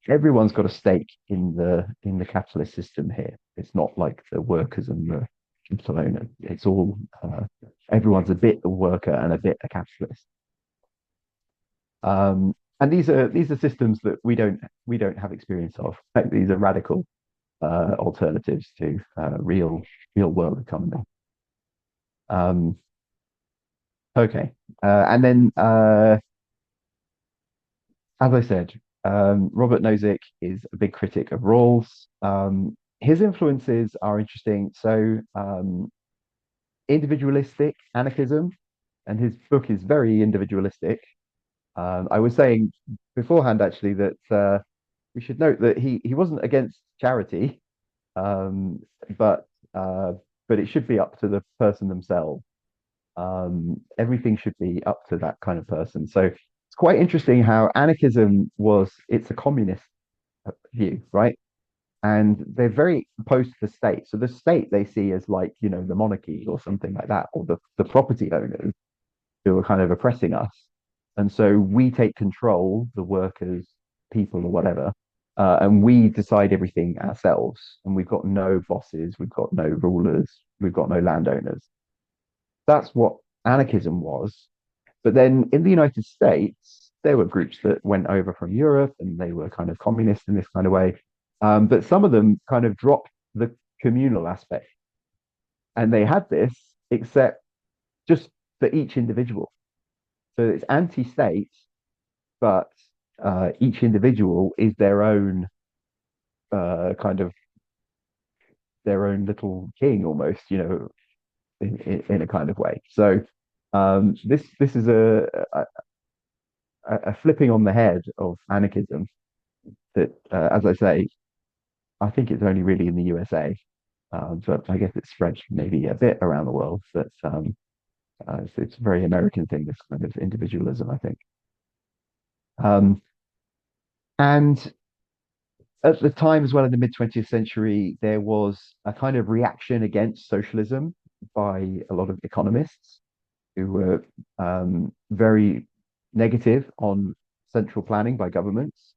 everyone's got a stake in the capitalist system here. It's not like the workers and the capital owner. It's all everyone's a bit a worker and a bit a capitalist. And these are systems that we don't have experience of. These are radical alternatives to real world economy. Okay, and then as I said, Robert Nozick is a big critic of Rawls. His influences are interesting. So, individualistic anarchism, and his book is very individualistic. I was saying beforehand, actually, that we should note that he wasn't against charity, um, but but it should be up to the person themselves. Everything should be up to that kind of person. So it's quite interesting how anarchism it's a communist view, right? And they're very opposed to the state. So the state they see as like, the monarchy or something like that, or the property owners who are kind of oppressing us. And so we take control, the workers, people, or whatever, and we decide everything ourselves. And we've got no bosses, we've got no rulers, we've got no landowners. That's what anarchism was. But then in the United States, there were groups that went over from Europe and they were kind of communist in this kind of way. But some of them kind of dropped the communal aspect and they had this, except just for each individual. So it's anti-state, but each individual is their own kind of their own little king almost, in a kind of way. So this is a flipping on the head of anarchism that, as I say, I think it's only really in the USA, but I guess it's spread maybe a bit around the world. But it's a very American thing, this kind of individualism, I think. Um, and at the time as well, in the mid 20th century, there was a kind of reaction against socialism by a lot of economists who were very negative on central planning by governments.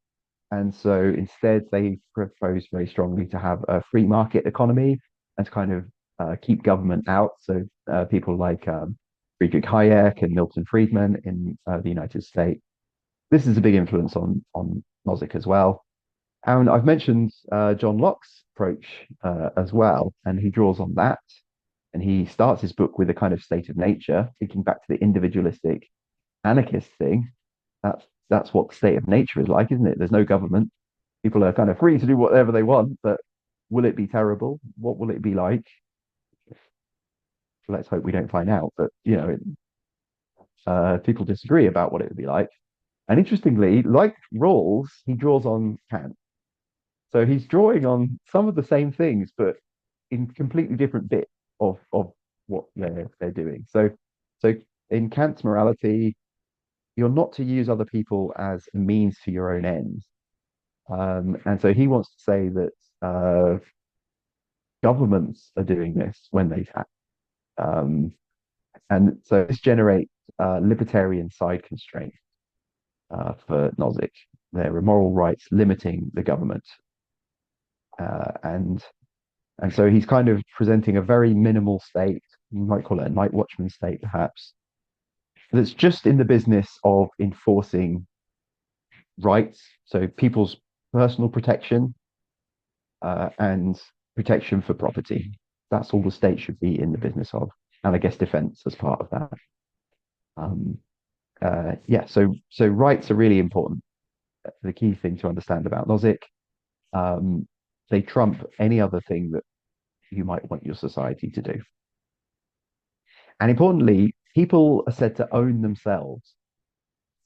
And so instead, they proposed very strongly to have a free market economy and to kind of keep government out. So people like Friedrich Hayek and Milton Friedman in the United States. This is a big influence on Nozick as well. And I've mentioned John Locke's approach as well, and he draws on that. And he starts his book with a kind of state of nature, thinking back to the individualistic anarchist thing. That's what the state of nature is like, isn't it? There's no government. People are kind of free to do whatever they want, but will it be terrible? What will it be like? Let's hope we don't find out. But people disagree about what it would be like. And interestingly, like Rawls, he draws on Kant. So he's drawing on some of the same things, but in completely different bits of what they're doing. So in Kant's morality, you're not to use other people as a means to your own ends. And so he wants to say that governments are doing this when they tax. And so this generates libertarian side constraints for Nozick. There are moral rights limiting the government. And so he's kind of presenting a very minimal state, you might call it a night watchman state, perhaps, that's just in the business of enforcing rights, so people's personal protection and protection for property. That's all the state should be in the business of, and I guess defense as part of that. Yeah, so rights are really important. The key thing to understand about Nozick, they trump any other thing that you might want your society to do. And importantly, people are said to own themselves.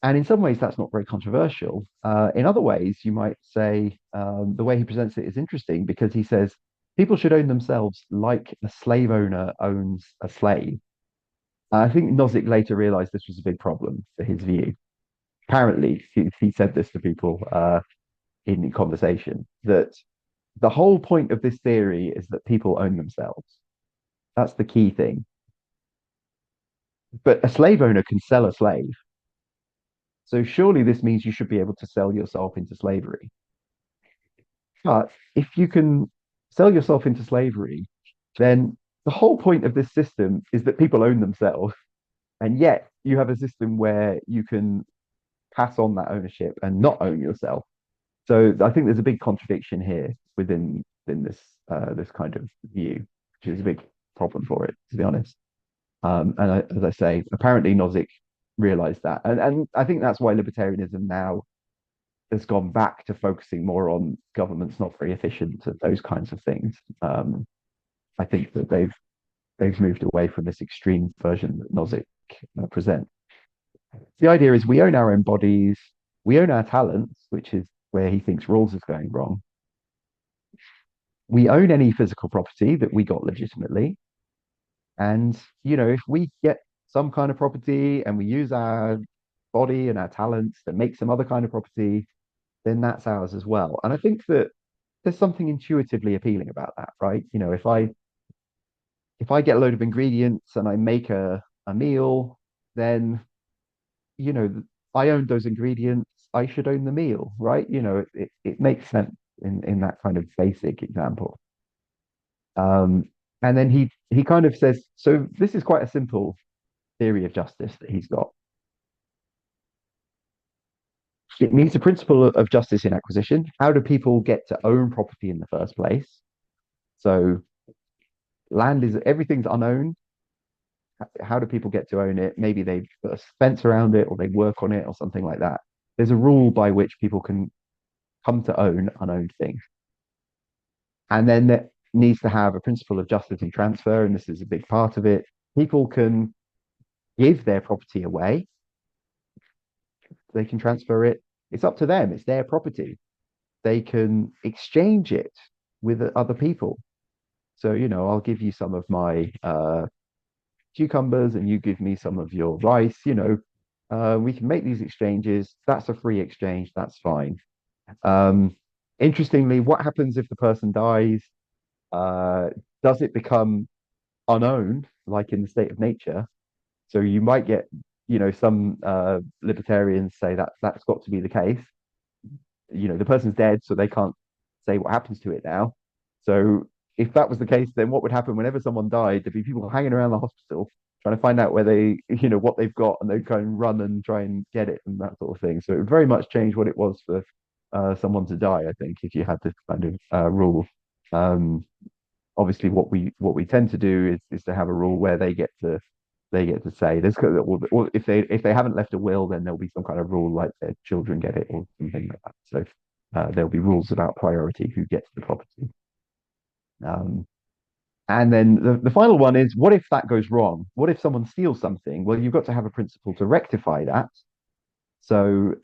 And in some ways, that's not very controversial. In other ways, you might say the way he presents it is interesting because he says people should own themselves like a slave owner owns a slave. I think Nozick later realized this was a big problem for his view. Apparently, he said this to people in conversation that the whole point of this theory is that people own themselves. That's the key thing. But a slave owner can sell a slave. So surely this means you should be able to sell yourself into slavery. But if you can sell yourself into slavery, then the whole point of this system is that people own themselves. And yet you have a system where you can pass on that ownership and not own yourself. So I think there's a big contradiction here within this kind of view, which is a big problem for it, to be honest. As I say, apparently Nozick realized that, and I think that's why libertarianism now has gone back to focusing more on government's not very efficient and those kinds of things. I think that they've moved away from this extreme version that Nozick presents. The idea is we own our own bodies, we own our talents, which is where he thinks Rawls is going wrong. We own any physical property that we got legitimately. And, if we get some kind of property and we use our body and our talents to make some other kind of property, then that's ours as well. And I think that there's something intuitively appealing about that, right? If I get a load of ingredients and I make a meal, then you know I own those ingredients. I should own the meal, right? It makes sense in that kind of basic example. Um, and then he kind of says, so this is quite a simple theory of justice that he's got. It means the principle of justice in acquisition. How do people get to own property in the first place? So land is everything's unowned. How do people get to own it? Maybe they put a fence around it or they work on it or something like that. There's a rule by which people can come to own unowned things. And then that needs to have a principle of justice in transfer, and this is a big part of it. People can give their property away, they can transfer it. It's up to them, it's their property. They can exchange it with other people. So, I'll give you some of my cucumbers and you give me some of your rice. We can make these exchanges. That's a free exchange. That's fine. Um, Interestingly, what happens if the person dies? Uh, does it become unowned, like in the state of nature? So you might get, some libertarians say that that's got to be the case. The person's dead, so they can't say what happens to it now. So if that was the case, then what would happen whenever someone died? There'd be people hanging around the hospital trying to find out where what they've got, and they'd go and run and try and get it and that sort of thing. So it would very much change what it was for someone to die, I think, if you had this kind of rule. Um, Obviously, what we tend to do is to have a rule where they get to say there's or if they haven't left a will, then there'll be some kind of rule like their children get it or something like that. So there'll be rules about priority, who gets the property. Um, and then the final one is, what if that goes wrong? What if someone steals something? Well, you've got to have a principle to rectify that. So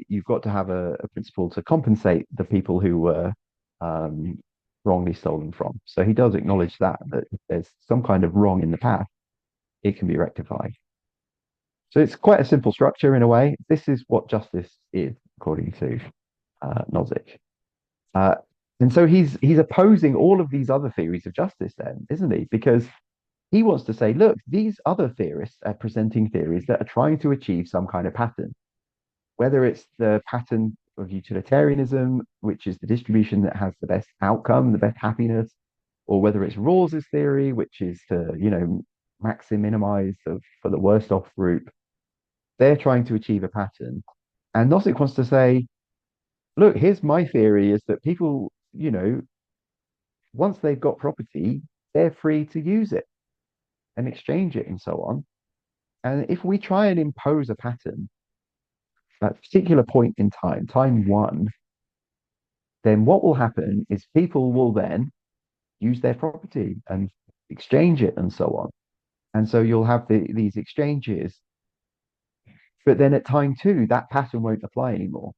you've got to have a principle to compensate the people who were um, wrongly stolen from. So he does acknowledge that if there's some kind of wrong in the past, it can be rectified. So it's quite a simple structure in a way. This is what justice is, according to Nozick. Uh, and so he's opposing all of these other theories of justice, then, isn't he? Because he wants to say, look, these other theorists are presenting theories that are trying to achieve some kind of pattern, whether it's the pattern of utilitarianism, which is the distribution that has the best outcome, the best happiness, or whether it's Rawls's theory, which is to, minimize for the worst off group. They're trying to achieve a pattern. And Nozick wants to say, look, here's my theory is that people, once they've got property, they're free to use it and exchange it and so on. And if we try and impose a pattern at a particular point in time, time one, then what will happen is people will then use their property and exchange it and so on. And so you'll have these exchanges. But then at time two, that pattern won't apply anymore.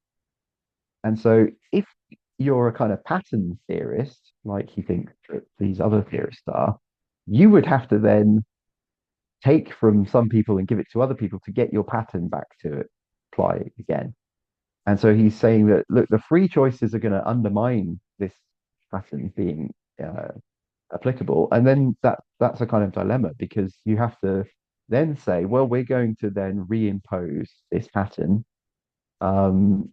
And so if you're a kind of pattern theorist, like you think that these other theorists are, you would have to then take from some people and give it to other people to get your pattern back to apply again. And so he's saying that, look, the free choices are going to undermine this pattern being applicable. And then that's a kind of dilemma, because you have to then say, well, we're going to then reimpose this pattern. And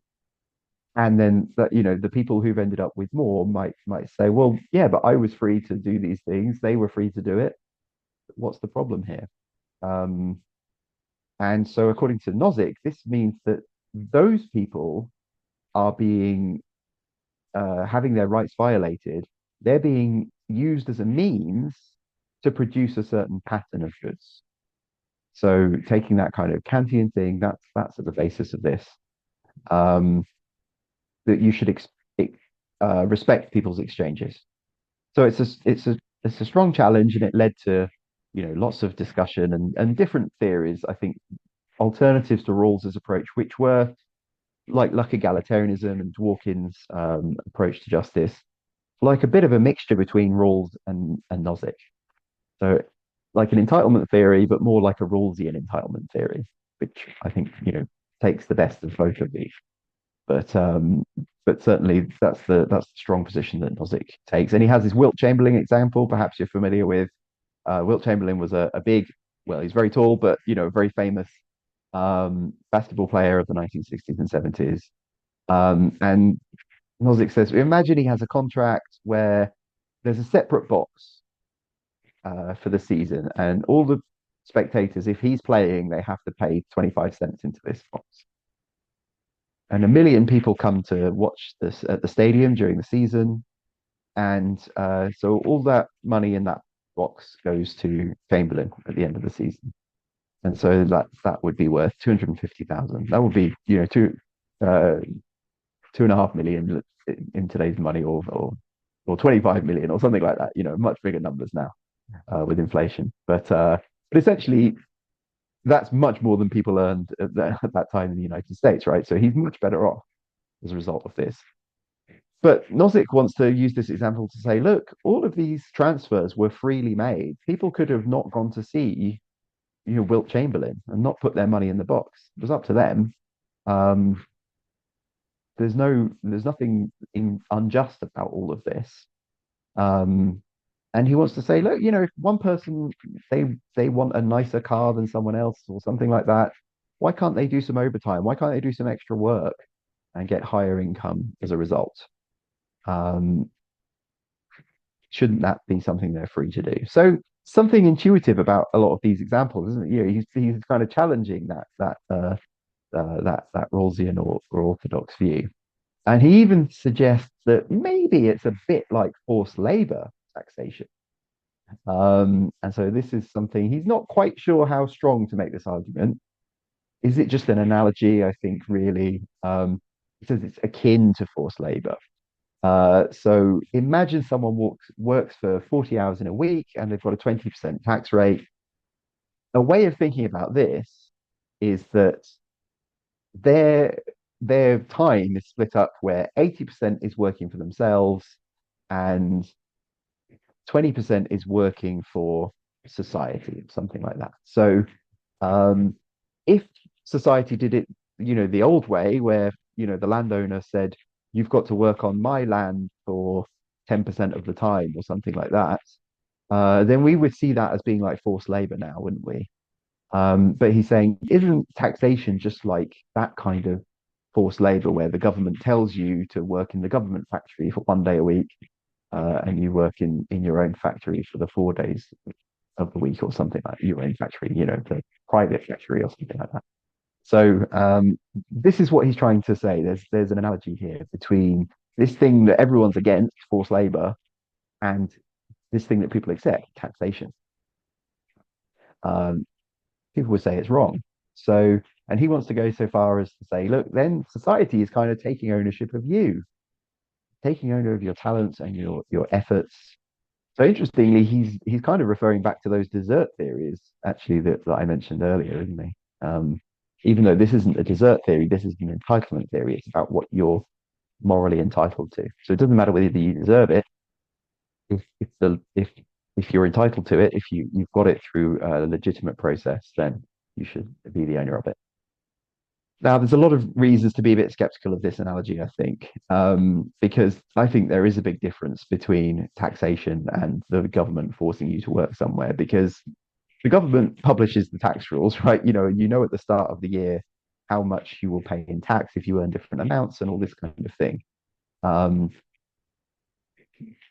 then that, the people who've ended up with more might say, well, yeah, but I was free to do these things. They were free to do it. What's the problem here? And so according to Nozick, this means that those people are being having their rights violated. They're being used as a means to produce a certain pattern of goods. So taking that kind of Kantian thing, that's at the basis of this. That you should respect people's exchanges. So it's a strong challenge, and it led to lots of discussion and different theories. I think alternatives to Rawls's approach, which were like luck egalitarianism and Dworkin's approach to justice, like a bit of a mixture between Rawls and Nozick. So like an entitlement theory, but more like a Rawlsian entitlement theory, which I think takes the best of both of these. But certainly that's the strong position that Nozick takes. And he has his Wilt Chamberlain example, perhaps you're familiar with. Wilt Chamberlain was a big, well, he's very tall, but very famous basketball player of the 1960s and 70s. And Nozick says, imagine he has a contract where there's a separate box for the season, and all the spectators, if he's playing, they have to pay 25 cents into this box. And 1 million people come to watch this at the stadium during the season. And so all that money in that box goes to Chamberlain at the end of the season. And so that would be worth 250,000. That would be, uh, 2.5 million in today's money, or 25 million or something like that, much bigger numbers now with inflation. But essentially, that's much more than people earned at that time in the United States, right? So he's much better off as a result of this. But Nozick wants to use this example to say, look, all of these transfers were freely made. People could have not gone to see, Wilt Chamberlain and not put their money in the box. It was up to them. Um, there's nothing unjust about all of this. Um, and he wants to say, look, if one person they want a nicer car than someone else or something like that, why can't they do some overtime? Why can't they do some extra work and get higher income as a result? Um, shouldn't that be something they're free to do? So something intuitive about a lot of these examples, isn't it? He's kind of challenging that Rawlsian or orthodox view. And he even suggests that maybe it's a bit like forced labor taxation. And so this is something he's not quite sure how strong to make this argument. Is it just an analogy? I think really, he says it's akin to forced labor. So imagine someone works for 40 hours in a week and they've got a 20% tax rate. A way of thinking about this is that their their time is split up where 80% is working for themselves and 20% is working for society, something like that. So if society did it, the old way where, the landowner said, you've got to work on my land for 10% of the time or something like that, then we would see that as being like forced labor now, wouldn't we? But he's saying, isn't taxation just like that kind of forced labor where the government tells you to work in the government factory for 1 day a week, and you work in your own factory for the 4 days of the week or something like your own factory, the private factory or something like that. So this is what he's trying to say. There's an analogy here between this thing that everyone's against, forced labor, and this thing that people accept, taxation. Um, People would say it's wrong. So, and he wants to go so far as to say, look, then society is kind of taking ownership of you, taking owner of your talents and your efforts. So interestingly, he's kind of referring back to those desert theories actually that I mentioned earlier, isn't he? Even though this isn't a desert theory, this is an entitlement theory. It's about what you're morally entitled to. So it doesn't matter whether you deserve it. If you're entitled to it, if you've got it through a legitimate process, then you should be the owner of it. Now, there's a lot of reasons to be a bit skeptical of this analogy, I think, because I think there is a big difference between taxation and the government forcing you to work somewhere, because the government publishes the tax rules, right? You know at the start of the year how much you will pay in tax if you earn different amounts and all this kind of thing.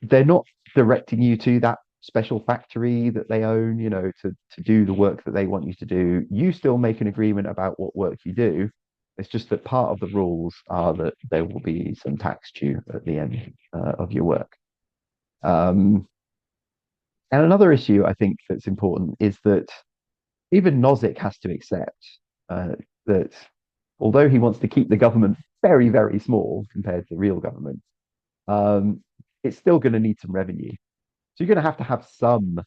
They're not directing you to that special factory that they own, to do the work that they want you to do. You still make an agreement about what work you do. It's just that part of the rules are that there will be some tax due at the end of your work. And another issue I think that's important is that even Nozick has to accept that although he wants to keep the government very, very small compared to the real government, it's still going to need some revenue. So you're going to have some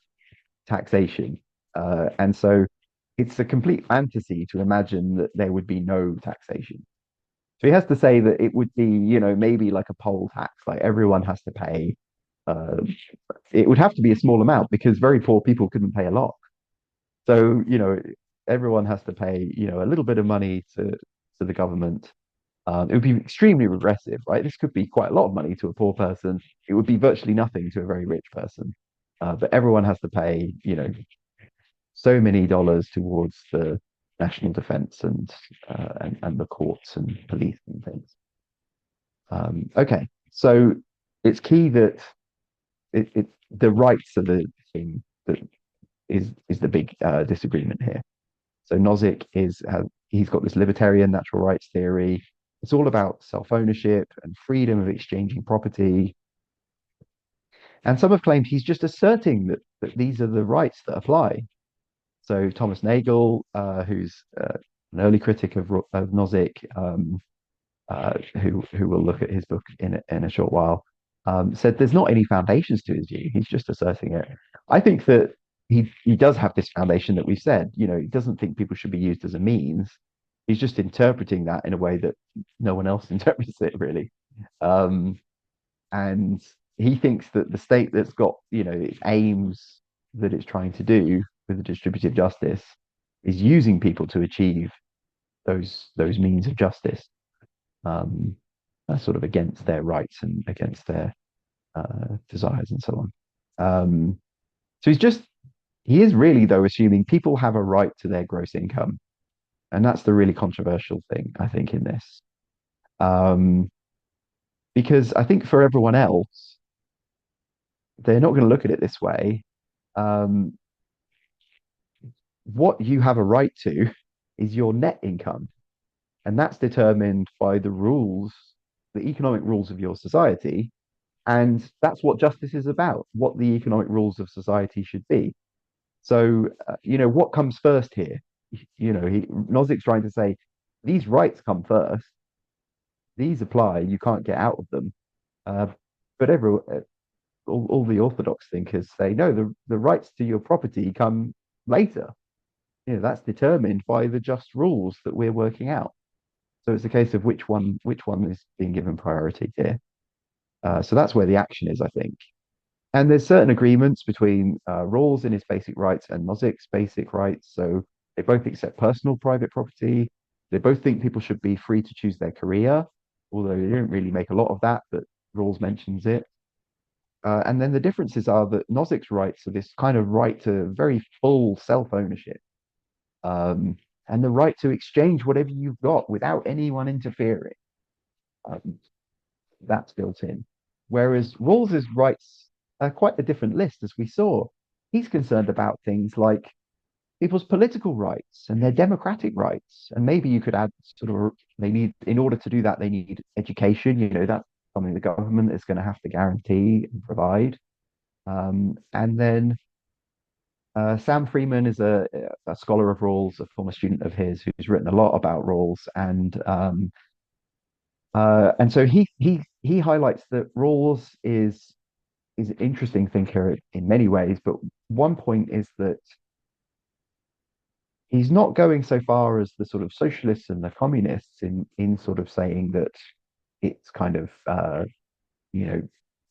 taxation. And so it's a complete fantasy to imagine that there would be no taxation. So he has to say that it would be, maybe like a poll tax, like everyone has to pay. It would have to be a small amount because very poor people couldn't pay a lot. So, everyone has to pay, a little bit of money to to the government. It would be extremely regressive, right? This could be quite a lot of money to a poor person. It would be virtually nothing to a very rich person. But everyone has to pay, so many dollars towards the national defense and the courts and police and things. Okay, so it's key that the rights are the thing that is the big disagreement here. So Nozick he's got this libertarian natural rights theory. It's all about self-ownership and freedom of exchanging property. And some have claimed he's just asserting that these are the rights that apply. So Thomas Nagel, who's an early critic of Nozick, who will look at his book in a short while, said there's not any foundations to his view. He's just asserting it. I think that he does have this foundation that we've said. He doesn't think people should be used as a means. He's just interpreting that in a way that no one else interprets it really. And he thinks that the state that's got its aims that it's trying to do with the distributive justice is using people to achieve those means of justice. That's sort of against their rights and against their desires and so on. So he is really though assuming people have a right to their gross income, and that's the really controversial thing I think in this, because I think for everyone else they're not going to look at it this way. What you have a right to is your net income, and that's determined by the economic rules of your society. And that's what justice is about, what the economic rules of society should be. So, what comes first here? Nozick's trying to say these rights come first. These apply. You can't get out of them. But all the orthodox thinkers say no. The rights to your property come later. That's determined by the just rules that we're working out. So it's a case of which one is being given priority here. So that's where the action is, I think. And there's certain agreements between Rawls in his basic rights and Nozick's basic rights. So they both accept personal private property. They both think people should be free to choose their career, although they don't really make a lot of that, but Rawls mentions it. And then the differences are that Nozick's rights are this kind of right to very full self-ownership, and the right to exchange whatever you've got without anyone interfering. That's built in. Whereas Rawls's rights are quite a different list, as we saw. He's concerned about things like people's political rights and their democratic rights. And maybe you could add in order to do that, they need education. That's something the government is going to have to guarantee and provide. And then Sam Freeman is a scholar of Rawls, a former student of his, who's written a lot about Rawls, and so he highlights that Rawls is an interesting thinker in many ways, but one point is that he's not going so far as the sort of socialists and the communists in sort of saying that it's kind of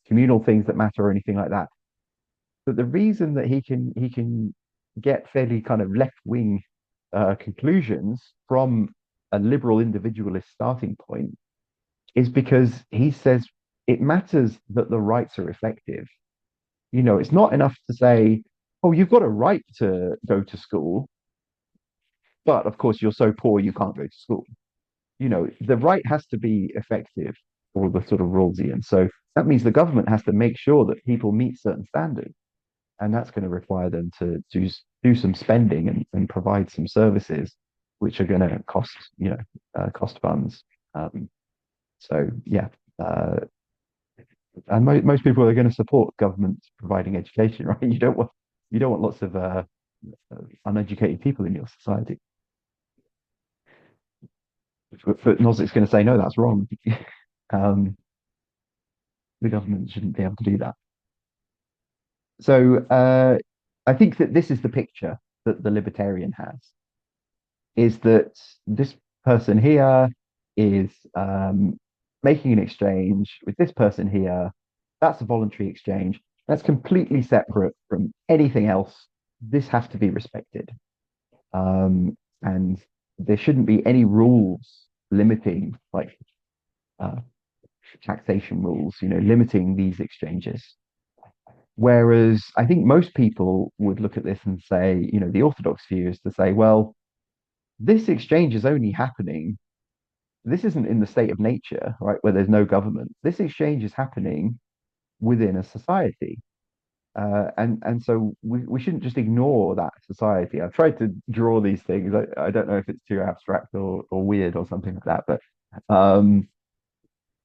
communal things that matter or anything like that. But the reason that he can get fairly kind of left-wing conclusions from a liberal individualist starting point is because he says it matters that the rights are effective. It's not enough to say, oh, you've got a right to go to school, but of course you're so poor you can't go to school. The right has to be effective for the sort of Rawlsian. So that means the government has to make sure that people meet certain standards. And that's going to require them to do some spending and provide some services which are going to cost funds. So yeah, and most people are going to support government providing education, right? You don't want lots of uneducated people in your society. But Nozick's going to say no, that's wrong. The government shouldn't be able to do that. So I think that this is the picture that the libertarian has, is that this person here is making an exchange with this person here. That's a voluntary exchange. That's completely separate from anything else. This has to be respected. And there shouldn't be any rules limiting like uh, taxation rules, limiting these exchanges. Whereas I think most people would look at this and say, the orthodox view is to say, well, this exchange is only happening. This isn't in the state of nature, right, where there's no government. This exchange is happening within a society. And so we shouldn't just ignore that society. I've tried to draw these things. I don't know if it's too abstract or weird or something like that, but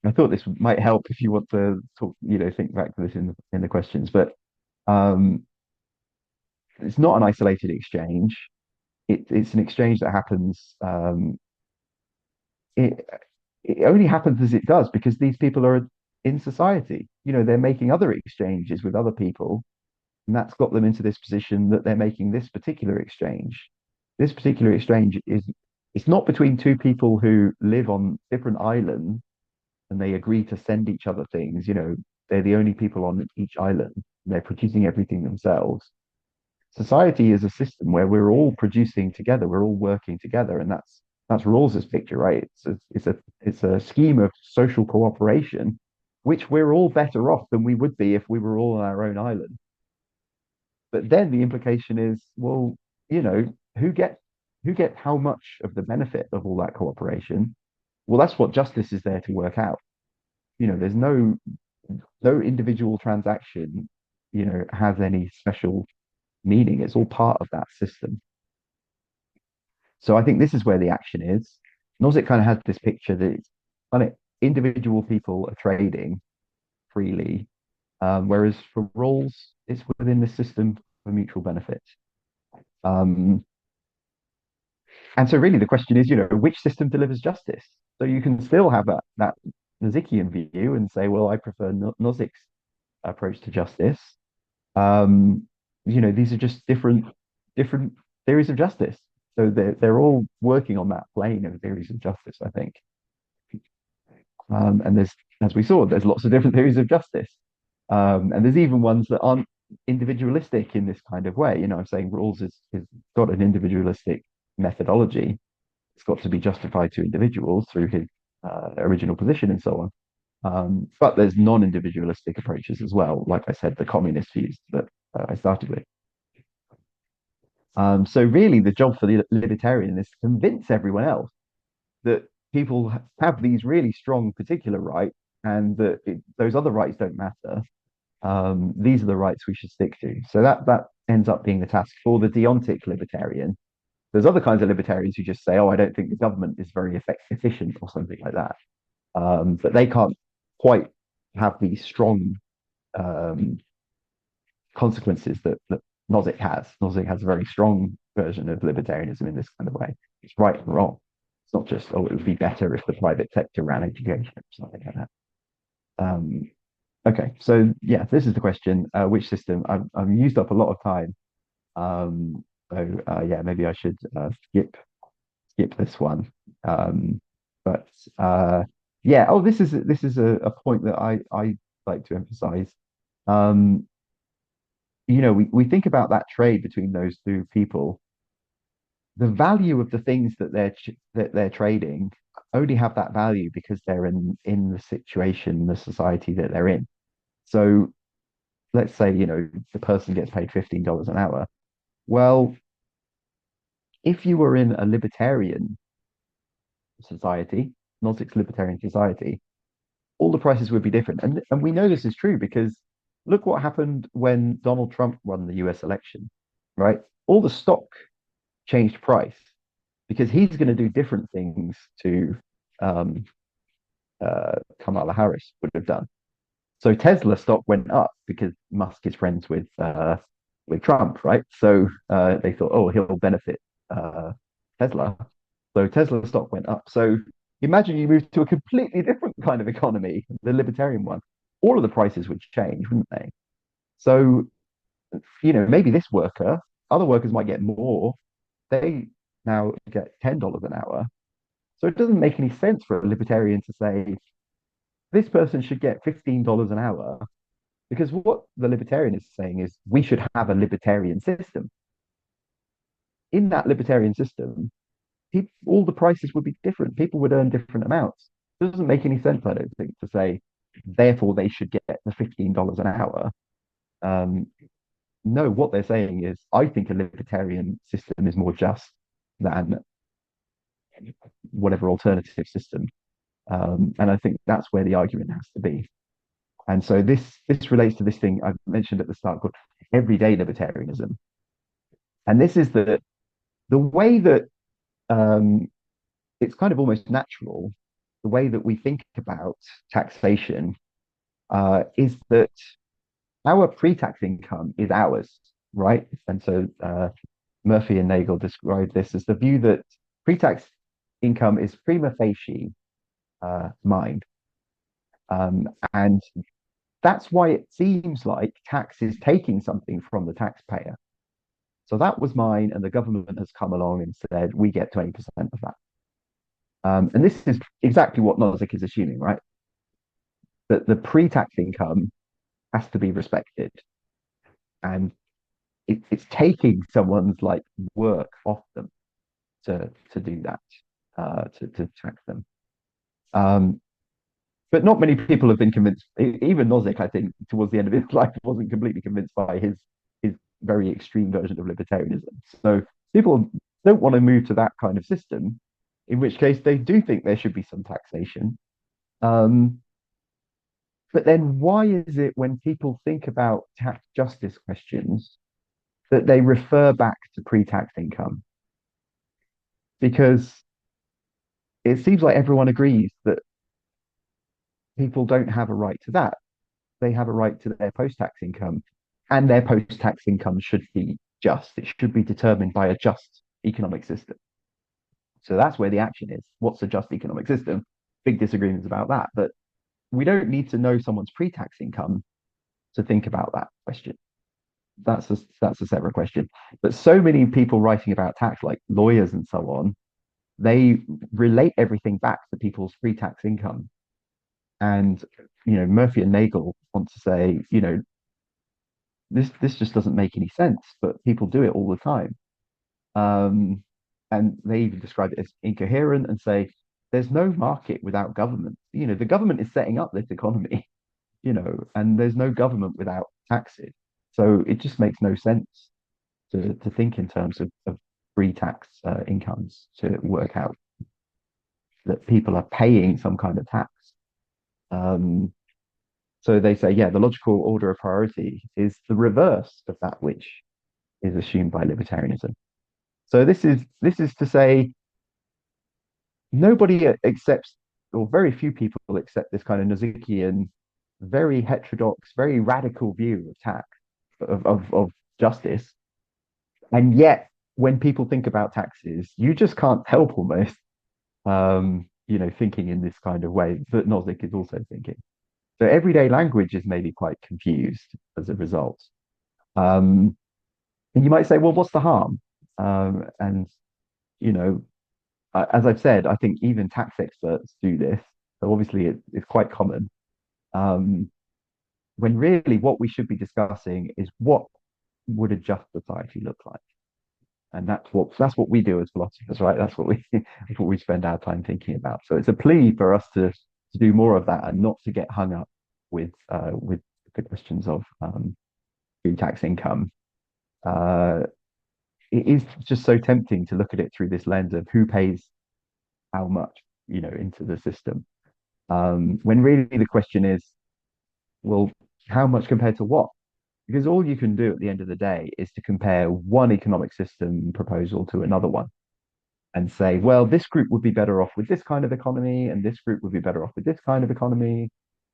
I thought this might help if you want to talk, think back to this in the questions. But um, it's not an isolated exchange. It's an exchange that happens. It it only happens as it does because these people are in society. They're making other exchanges with other people, and that's got them into this position that they're making this particular exchange. This particular exchange is it's not between two people who live on different islands and they agree to send each other things. They're the only people on each island. They're producing everything themselves. Society is a system where we're all producing together, we're all working together, and that's Rawls's picture, right? It's a scheme of social cooperation, which we're all better off than we would be if we were all on our own island. But then the implication is, well, you know, who get who get how much of the benefit of all that cooperation? Well, that's what justice is there to work out. There's no individual transaction, has any special meaning. It's all part of that system. So I think this is where the action is. Nozick kind of has this picture that individual people are trading freely, whereas for Rawls, it's within the system for mutual benefit. Um, and so really the question is, which system delivers justice? So you can still have that Nozickian view and say, well, I prefer Nozick's approach to justice. These are just different theories of justice. So they're all working on that plane of theories of justice, I think. And as we saw, there's lots of different theories of justice. And there's even ones that aren't individualistic in this kind of way. I'm saying Rawls is got an individualistic methodology. It's got to be justified to individuals through his original position and so on. But there's non-individualistic approaches as well, like I said, the communist views that I started with. So really the job for the libertarian is to convince everyone else that people have these really strong particular rights and that those other rights don't matter. These are the rights we should stick to. So that ends up being the task for the deontic libertarian. There's other kinds of libertarians who just say, oh, I don't think the government is very efficient or something like that. But they can't quite have these strong consequences that Nozick has. Nozick has a very strong version of libertarianism in this kind of way. It's right and wrong. It's not just, oh, it would be better if the private sector ran education or something like that. Okay, so yeah, this is the question. Which system? I've used up a lot of time. Yeah, maybe I should skip this one. But yeah, oh, this is a point that I like to emphasize. We think about that trade between those two people. The value of the things that they're trading only have that value because they're in the situation, the society that they're in. So let's say, the person gets paid $15 an hour. Well, if you were in a libertarian society, Nozick's libertarian society, all the prices would be different. And we know this is true because look what happened when Donald Trump won the US election, right? All the stock changed price because he's going to do different things to um, Kamala Harris would have done. So Tesla stock went up because Musk is friends with Trump, right? So they thought, oh, he'll benefit Tesla. So Tesla stock went up. So imagine you move to a completely different kind of economy, the libertarian one. All of the prices would change, wouldn't they? So, maybe this worker, other workers might get more. They now get $10 an hour. So it doesn't make any sense for a libertarian to say this person should get $15 an hour because what the libertarian is saying is we should have a libertarian system. In that libertarian system, all the prices would be different. People would earn different amounts. It doesn't make any sense, I don't think, to say, therefore they should get the $15 an hour. Um, no, what they're saying is, I think a libertarian system is more just than whatever alternative system. And I think that's where the argument has to be. And so this relates to this thing I mentioned at the start called everyday libertarianism. And this is the way that it's kind of almost natural, the way that we think about taxation is that our pre-tax income is ours, right? And so Murphy and Nagel describe this as the view that pre-tax income is prima facie mine. And that's why it seems like tax is taking something from the taxpayer. So that was mine, and the government has come along and said, we get 20% of that. And this is exactly what Nozick is assuming, right? That the pre-tax income has to be respected. And it's taking someone's like work off them to do that, to tax them. But not many people have been convinced. Even Nozick, I think, towards the end of his life, wasn't completely convinced by his very extreme version of libertarianism. So people don't want to move to that kind of system, in which case they do think there should be some taxation. But then why is it when people think about tax justice questions that they refer back to pre-tax income? Because it seems like everyone agrees that people don't have a right to that. They have a right to their post-tax income, and their post-tax income should be just. It should be determined by a just economic system. So that's where the action is. What's a just economic system? Big disagreements about that, but we don't need to know someone's pre-tax income to think about that question. That's a separate question. But so many people writing about tax, like lawyers and so on, they relate everything back to people's pre-tax income. And Murphy and Nagel want to say, this just doesn't make any sense, but people do it all the time. And they even describe it as incoherent and say there's no market without government. The government is setting up this economy, and there's no government without taxes. So it just makes no sense to think in terms of pre-tax incomes to work out that people are paying some kind of tax. So they say, yeah, the logical order of priority is the reverse of that which is assumed by libertarianism. So this is to say nobody accepts, or very few people accept this kind of Nozickian, very heterodox, very radical view of tax, of justice. And yet, when people think about taxes, you just can't help almost, thinking in this kind of way that Nozick is also thinking. So everyday language is maybe quite confused as a result. And you might say, well, what's the harm? And, as I've said, I think even tax experts do this. So obviously it's quite common. When really what we should be discussing is what would a just society look like? And that's what we do as philosophers, right? That's what we spend our time thinking about. So it's a plea for us to do more of that and not to get hung up with the questions of pre-tax income. It is just so tempting to look at it through this lens of who pays how much, into the system. When really the question is, well, how much compared to what? Because all you can do at the end of the day is to compare one economic system proposal to another one and say, well, this group would be better off with this kind of economy, and this group would be better off with this kind of economy.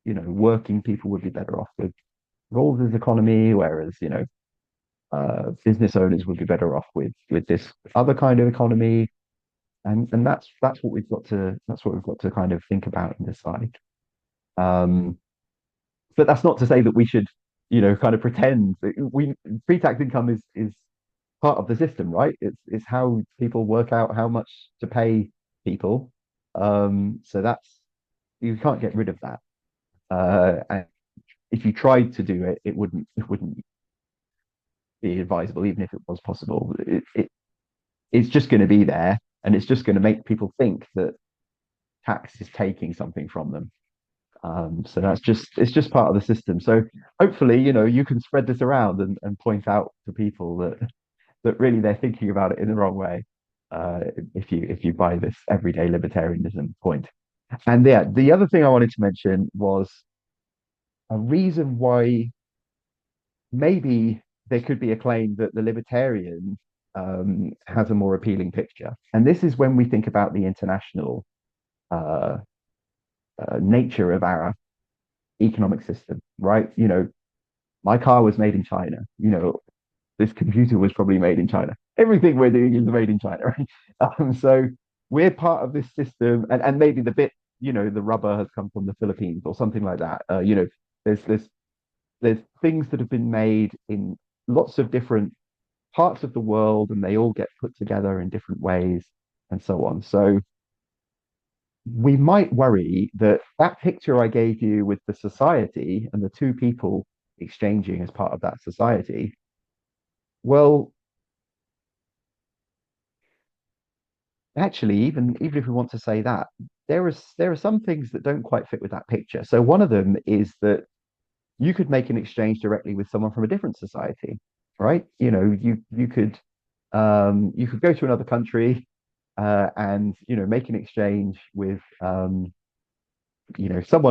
Working people would be better off with Rawls' economy, whereas, business owners would be better off with this other kind of economy. And that's what we've got to kind of think about and decide. But that's not to say that we should, kind of pretend that pre-tax income is part of the system, right? It's how people work out how much to pay people. So you can't get rid of that. And if you tried to do it, it wouldn't be advisable, even if it was possible. It's just going to be there. and it's just going to make people think that tax is taking something from them. So it's just part of the system. So hopefully, you can spread this around and point out to people that really they're thinking about it in the wrong way. If you buy this everyday libertarianism point. And yeah, the other thing I wanted to mention was a reason why maybe there could be a claim that the libertarian has a more appealing picture. And this is when we think about the international uh, nature of our economic system, right? My car was made in China. This computer was probably made in China. Everything we're doing is made in China, right? So we're part of this system, and maybe the bit, the rubber has come from the Philippines or something like that. There's there's things that have been made in lots of different parts of the world, and they all get put together in different ways, and so on. So we might worry that that picture I gave you with the society and the two people exchanging as part of that society, well, actually, even if we want to say that, there are some things that don't quite fit with that picture. So one of them is that you could make an exchange directly with someone from a different society, right? You could go to another country and make an exchange with someone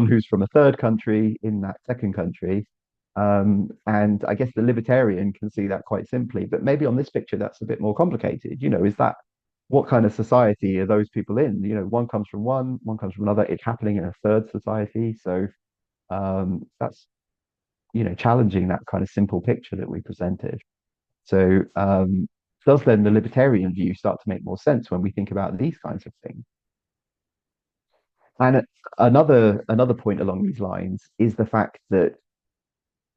who's from a third country in that second country. And I guess the libertarian can see that quite simply, but maybe on this picture that's a bit more complicated. Is that what kind of society are those people in? One comes from one comes from another. It's happening in a third society, so that's challenging that kind of simple picture that we presented. So does then the libertarian view start to make more sense when we think about these kinds of things? And another point along these lines is the fact that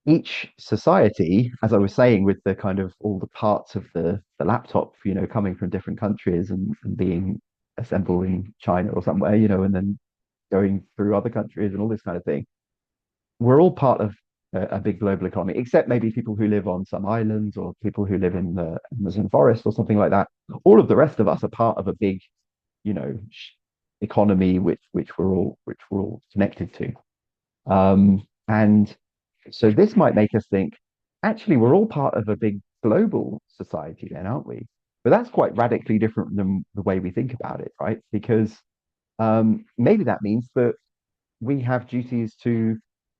each society, as I was saying, with the kind of all the parts of the laptop, coming from different countries and being assembled in China or somewhere, and then going through other countries and all this kind of thing. We're all part of a big global economy, except maybe people who live on some islands or people who live in the Amazon forest or something like that. All of the rest of us are part of a big, you know, economy which we're all connected to. And so this might make us think, actually, we're all part of a big global society then, aren't we? But that's quite radically different than the way we think about it, right? Because maybe that means that we have duties to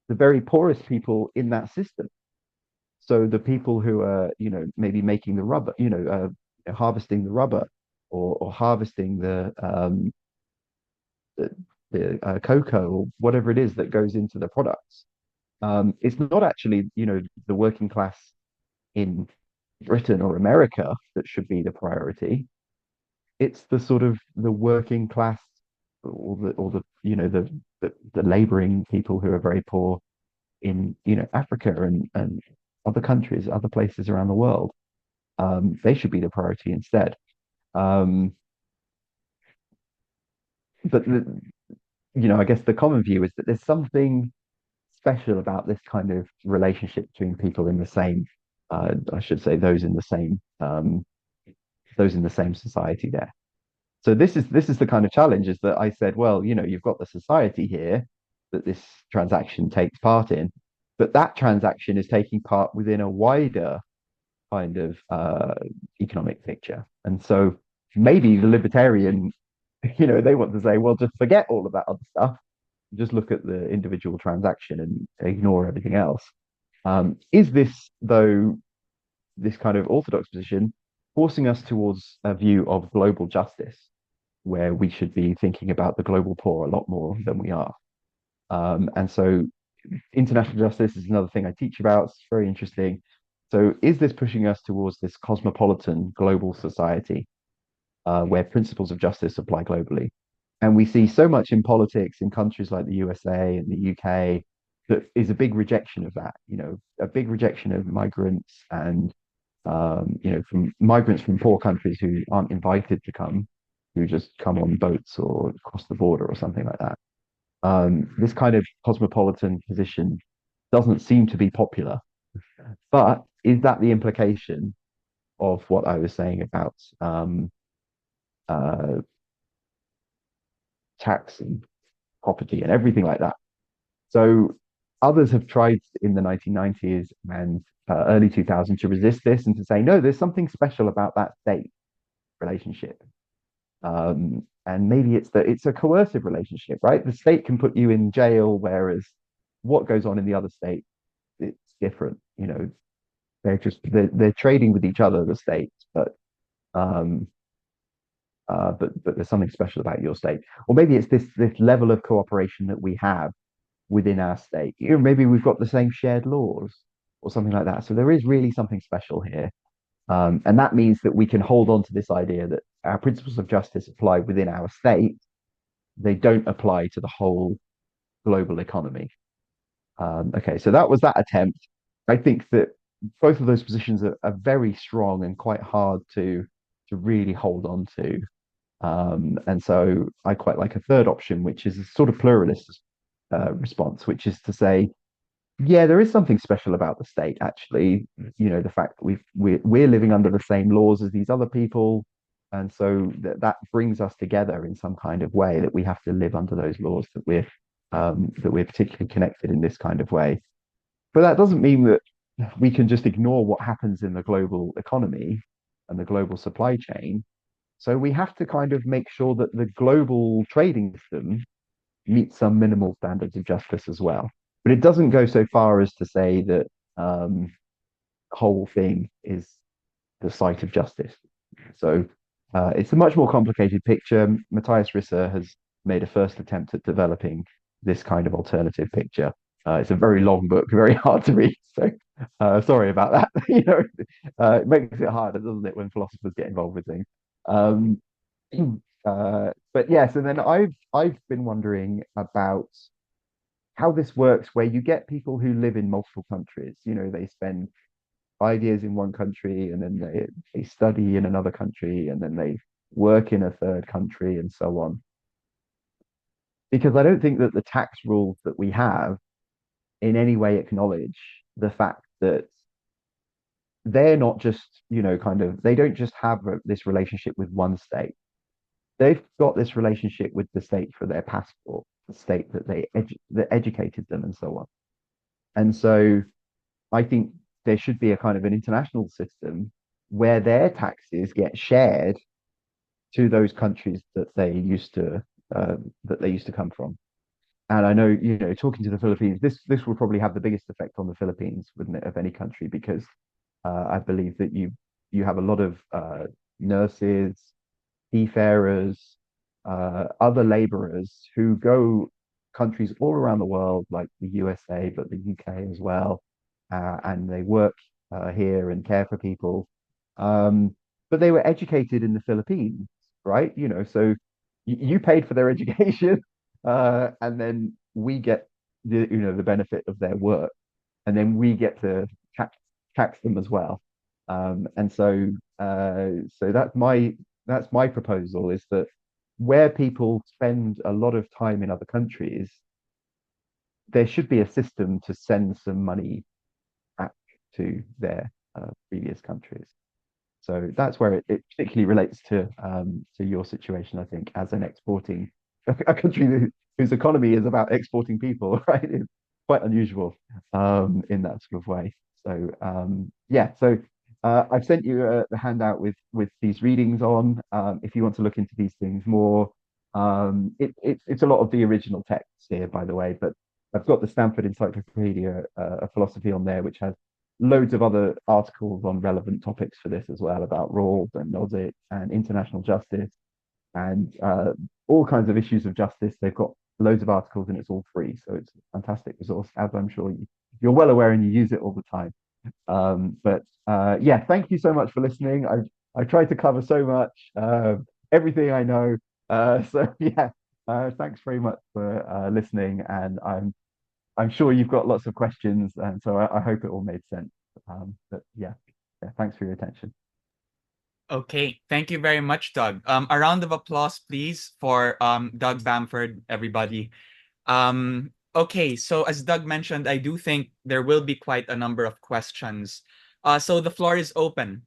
the very poorest people in that system. So the people who are, maybe making the rubber, harvesting the rubber or harvesting the cocoa or whatever it is that goes into the products. It's not actually, the working class in Britain or America that should be the priority. It's the sort of the working class or the the laboring people who are very poor in Africa and other countries, other places around the world. They should be the priority instead. Um, but I guess the common view is that there's something special about this kind of relationship between people in the same, I should say, those in the same society there. So this is the kind of challenge is that I said, well, you've got the society here that this transaction takes part in, but that transaction is taking part within a wider kind of economic picture. And so maybe the libertarian, they want to say, well, just forget all of that other stuff, just look at the individual transaction and ignore everything else. Is this, though, this kind of orthodox position forcing us towards a view of global justice, where we should be thinking about the global poor a lot more than we are? And so international justice is another thing I teach about. It's very interesting. So is this pushing us towards this cosmopolitan global society where principles of justice apply globally? And we see so much in politics in countries like the USA and the UK that is a big rejection of that, a big rejection of migrants and, from migrants from poor countries who aren't invited to come, who just come on boats or across the border or something like that. This kind of cosmopolitan position doesn't seem to be popular. But is that the implication of what I was saying about uh, tax and property and everything like that. So others have tried in the 1990s and early 2000s to resist this and to say, no, there's something special about that state relationship. And maybe it's that it's a coercive relationship, right? The state can put you in jail, whereas what goes on in the other state, it's different. You know, they're trading with each other, the states, um, but there's something special about your state, or maybe it's this level of cooperation that we have within our state. You know, maybe we've got the same shared laws or something like that. So there is really something special here. And that means that we can hold on to this idea that our principles of justice apply within our state. They don't apply to the whole global economy. Okay, so that was that attempt. I think that both of those positions are very strong and quite hard to really hold on to. And so I quite like a third option, which is a sort of pluralist response, which is to say, yeah, there is something special about the state, actually. You know, the fact that we're living under the same laws as these other people, and so that brings us together in some kind of way that we have to live under those laws that we're particularly connected in this kind of way. But that doesn't mean that we can just ignore what happens in the global economy and the global supply chain. So we have to kind of make sure that the global trading system meets some minimal standards of justice as well. But it doesn't go so far as to say that the whole thing is the site of justice. So it's a much more complicated picture. Matthias Risser has made a first attempt at developing this kind of alternative picture. It's a very long book, very hard to read. So sorry about that. You know, it makes it harder, doesn't it, when philosophers get involved with things. Um, but yes, and then I've been wondering about how this works, where you get people who live in multiple countries. You know, they spend 5 years in one country and then they study in another country and then they work in a third country and so on. Because I don't think that the tax rules that we have in any way acknowledge the fact that they're not just, you know, kind of, they don't just have this relationship with one state. They've got this relationship with the state for their passport, the state that that educated them and so on. And so I think there should be a kind of an international system where their taxes get shared to those countries that they used to come from. And I know, you know, talking to the Philippines, this will probably have the biggest effect on the Philippines, wouldn't it, of any country, because I believe that you have a lot of nurses, seafarers, other laborers who go countries all around the world, like the USA, but the UK as well, and they work here and care for people. But they were educated in the Philippines, right? You know, so you paid for their education, and then we get the benefit of their work, and then we get to tax them as well. And so so that's my proposal, is that where people spend a lot of time in other countries, there should be a system to send some money back to their previous countries. So that's where it particularly relates to your situation, I think, as an exporting a country whose economy is about exporting people, right? It's quite unusual in that sort of way. So yeah, so I've sent you a handout with these readings on. If you want to look into these things more, it's a lot of the original texts here, by the way, but I've got the Stanford Encyclopedia of Philosophy on there, which has loads of other articles on relevant topics for this as well, about Rawls and Nozick and international justice and all kinds of issues of justice. They've got loads of articles and it's all free. So it's a fantastic resource, as I'm sure you're well aware and you use it all the time. But yeah, thank you so much for listening. I tried to cover so much, everything I know. So yeah, thanks very much for listening, and I'm sure you've got lots of questions, and so I hope it all made sense. But yeah, thanks for your attention. Okay, thank you very much, Doug. A round of applause, please, for Doug Bamford, everybody. Okay, so as Doug mentioned, I do think there will be quite a number of questions. So the floor is open.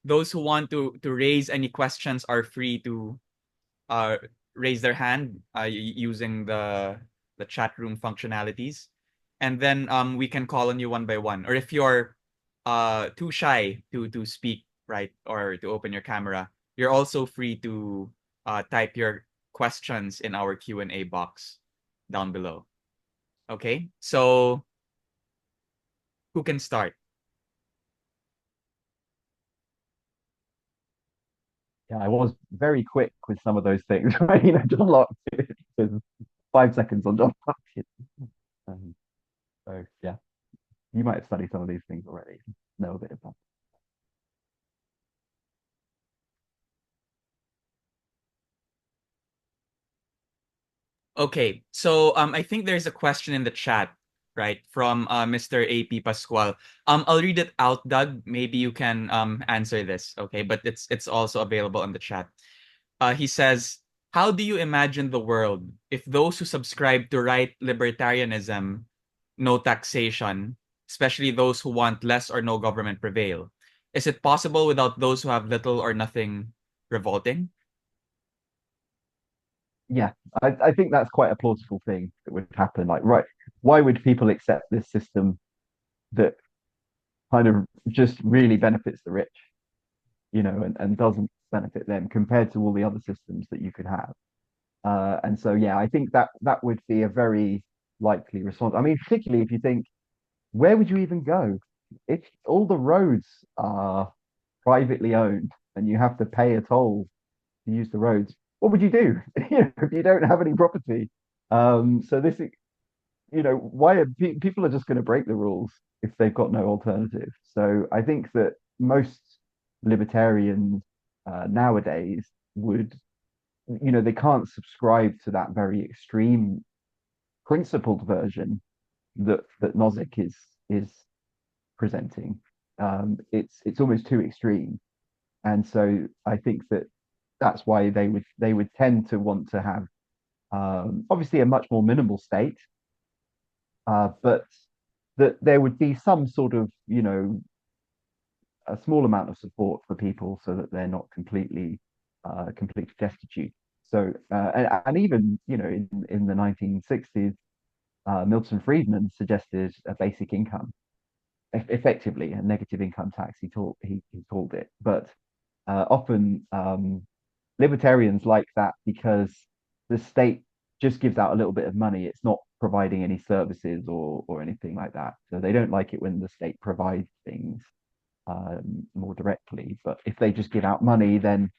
those who want to raise any questions are free to uh, raise their hand using the chat room functionalities, and then we can call on you one by one. Or if you're too shy to speak, right, or to open your camera, you're also free to type your questions in our Q&A box down below. Okay, so who can start? Yeah, I was very quick with some of those things. Right? John Locke with 5 seconds on John Locke. Um, so yeah, you might have studied some of these things already. Know a bit about. Okay, so I think there's a question in the chat, right, from Mr. AP Pascual. I'll read it out, Doug. Maybe you can answer this, okay? But it's also available on the chat. He says, "How do you imagine the world if those who subscribe to right libertarianism, no taxation, especially those who want less or no government prevail? Is it possible without those who have little or nothing revolting?" Yeah, I think that's quite a plausible thing that would happen. Like, right, why would people accept this system that kind of just really benefits the rich, and doesn't benefit them compared to all the other systems that you could have? And so, yeah, I think that would be a very likely response. I mean, particularly if you think, where would you even go? If all the roads are privately owned and you have to pay a toll to use the roads, what would you do? If you don't have any property? So this, why are people are just going to break the rules if they've got no alternative? So I think that most libertarians nowadays would, they can't subscribe to that very extreme principled version that Nozick is presenting. It's almost too extreme, and so I think that that's why they would tend to want to have obviously a much more minimal state, but that there would be some sort of a small amount of support for people so that they're not completely destitute. So and even in the 1960s, Milton Friedman suggested a basic income, effectively a negative income tax. He called it, but often libertarians like that because the state just gives out a little bit of money. It's not providing any services or anything like that. So they don't like it when the state provides things more directly. But if they just give out money, then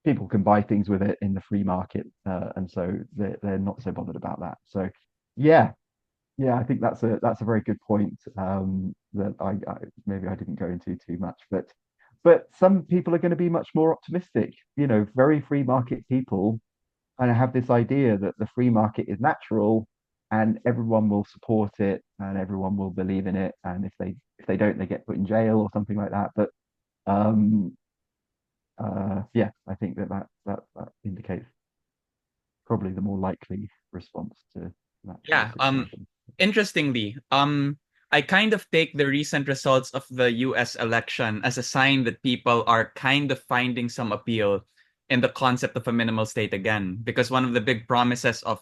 people can buy things with it in the free market, and so they're not so bothered about that. So yeah, yeah, I think that's a very good point that I maybe I didn't go into too much, but some people are going to be much more optimistic. Very free market people kind of have this idea that the free market is natural and everyone will support it and everyone will believe in it, and if they don't, they get put in jail or something like that. But um, yeah, I think that indicates probably the more likely response to that kind of Yeah. situation. Interestingly, I kind of take the recent results of the US election as a sign that people are kind of finding some appeal in the concept of a minimal state again. Because one of the big promises of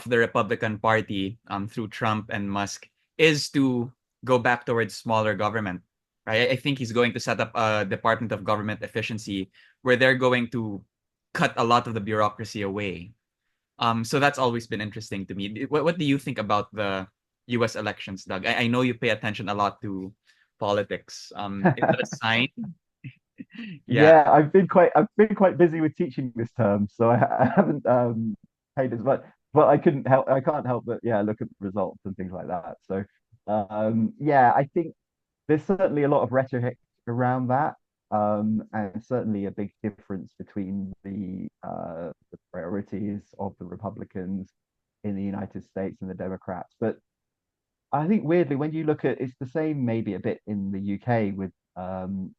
the Republican Party through Trump and Musk is to go back towards smaller government. Right? I think he's going to set up a Department of Government Efficiency where they're going to cut a lot of the bureaucracy away. So that's always been interesting to me. What do you think about the U.S. elections, Doug? I know you pay attention a lot to politics. Is that a sign? Yeah. Yeah, I've been quite busy with teaching this term, so I haven't paid as much. But I can't help but look at the results and things like that. So yeah, I think there's certainly a lot of rhetoric around that, and certainly a big difference between the priorities of the Republicans in the United States and the Democrats. But I think weirdly, when you look at it's the same maybe a bit in the UK with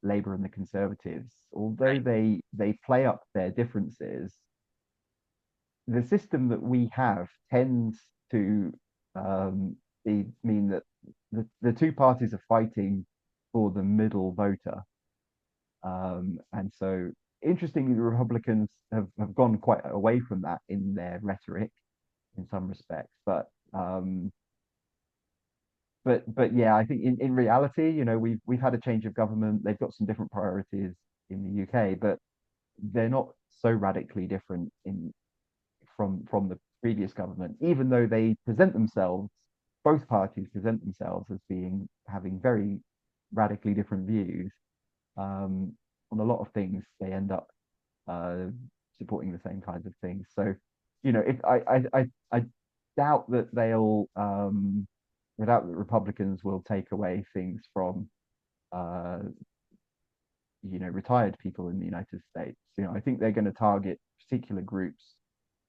Labour and the Conservatives, although Right. they play up their differences, the system that we have tends to mean that the two parties are fighting for the middle voter. And so, interestingly, the Republicans have gone quite away from that in their rhetoric in some respects. But yeah, I think in reality, we've had a change of government. They've got some different priorities in the UK, but they're not so radically different in from the previous government, even though they present themselves, both parties present themselves as being having very radically different views. On a lot of things, they end up uh, supporting the same kinds of things. So, if I doubt that they'll I doubt that Republicans will take away things from uh, retired people in the United States. I think they're going to target particular groups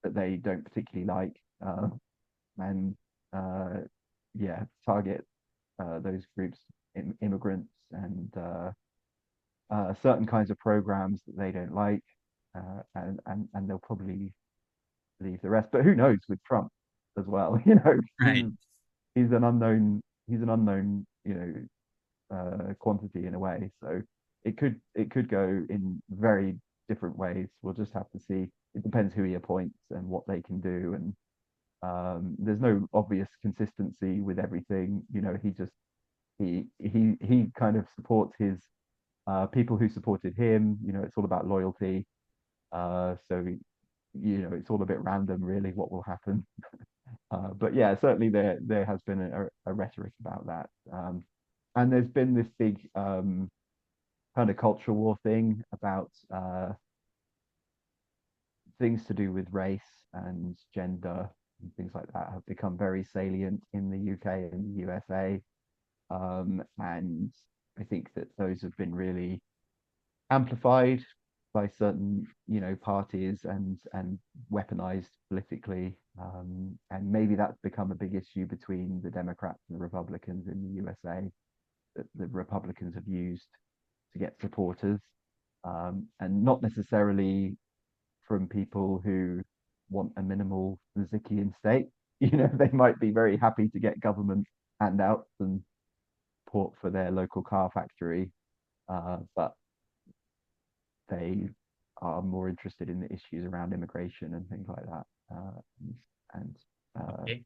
that they don't particularly like, and uh, yeah, target those groups, immigrants, and certain kinds of programs that they don't like, and they'll probably leave the rest. But who knows with Trump as well? Right. He's an unknown. He's an unknown. Quantity in a way. So it could go in very different ways. We'll just have to see. It depends who he appoints and what they can do. And there's no obvious consistency with everything. He just he kind of supports his people who supported him. It's all about loyalty. So it's all a bit random, really, what will happen. But yeah, certainly there has been a rhetoric about that. And there's been this big kind of culture war thing about things to do with race and gender and things like that have become very salient in the UK and the USA. And I think that those have been really amplified by certain, parties and weaponized politically. And maybe that's become a big issue between the Democrats and the Republicans in the USA that the Republicans have used to get supporters, and not necessarily from people who want a minimal Nazickian state. They might be very happy to get government handouts and support for their local car factory, but they are more interested in the issues around immigration and things like that, and Okay.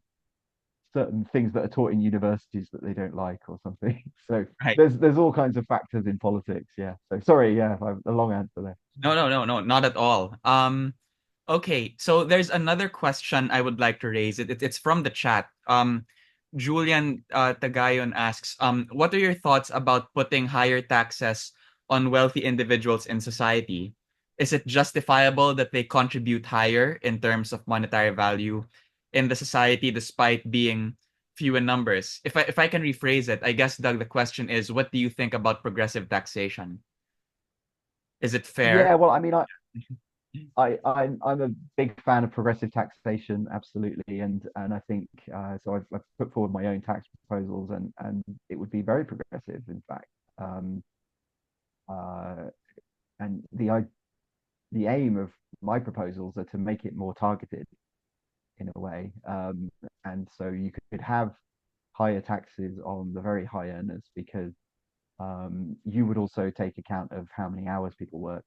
certain things that are taught in universities that they don't like or something. So Right. there's all kinds of factors in politics. Yeah. So sorry. Yeah, a long answer there. No, no, no, no, not at all. Okay, so there's another question I would like to raise. It's from the chat. Julian Tagayon asks, what are your thoughts about putting higher taxes on wealthy individuals in society? Is it justifiable that they contribute higher in terms of monetary value in the society despite being few in numbers? If I can rephrase it, I guess, Doug, the question is, what do you think about progressive taxation? Is it fair? Yeah. Well, I mean, I'm a big fan of progressive taxation, absolutely, and I think so. I've put forward my own tax proposals, and it would be very progressive, in fact. Um, uh, and the aim of my proposals are to make it more targeted in a way, and so you could have higher taxes on the very high earners because you would also take account of how many hours people work.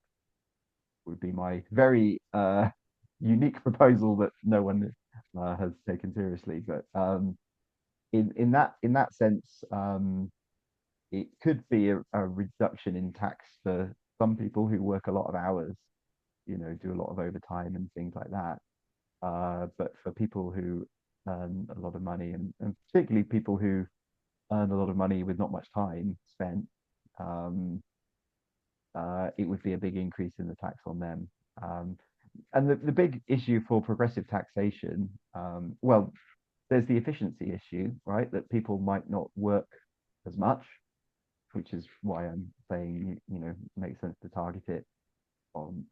Would be my very unique proposal that no one has taken seriously. But in that sense, it could be a reduction in tax for some people who work a lot of hours, do a lot of overtime and things like that. But for people who earn a lot of money, and particularly people who earn a lot of money with not much time spent, um, it would be a big increase in the tax on them. And the big issue for progressive taxation, well, there's the efficiency issue, right? That people might not work as much, which is why I'm saying, it makes sense to target it on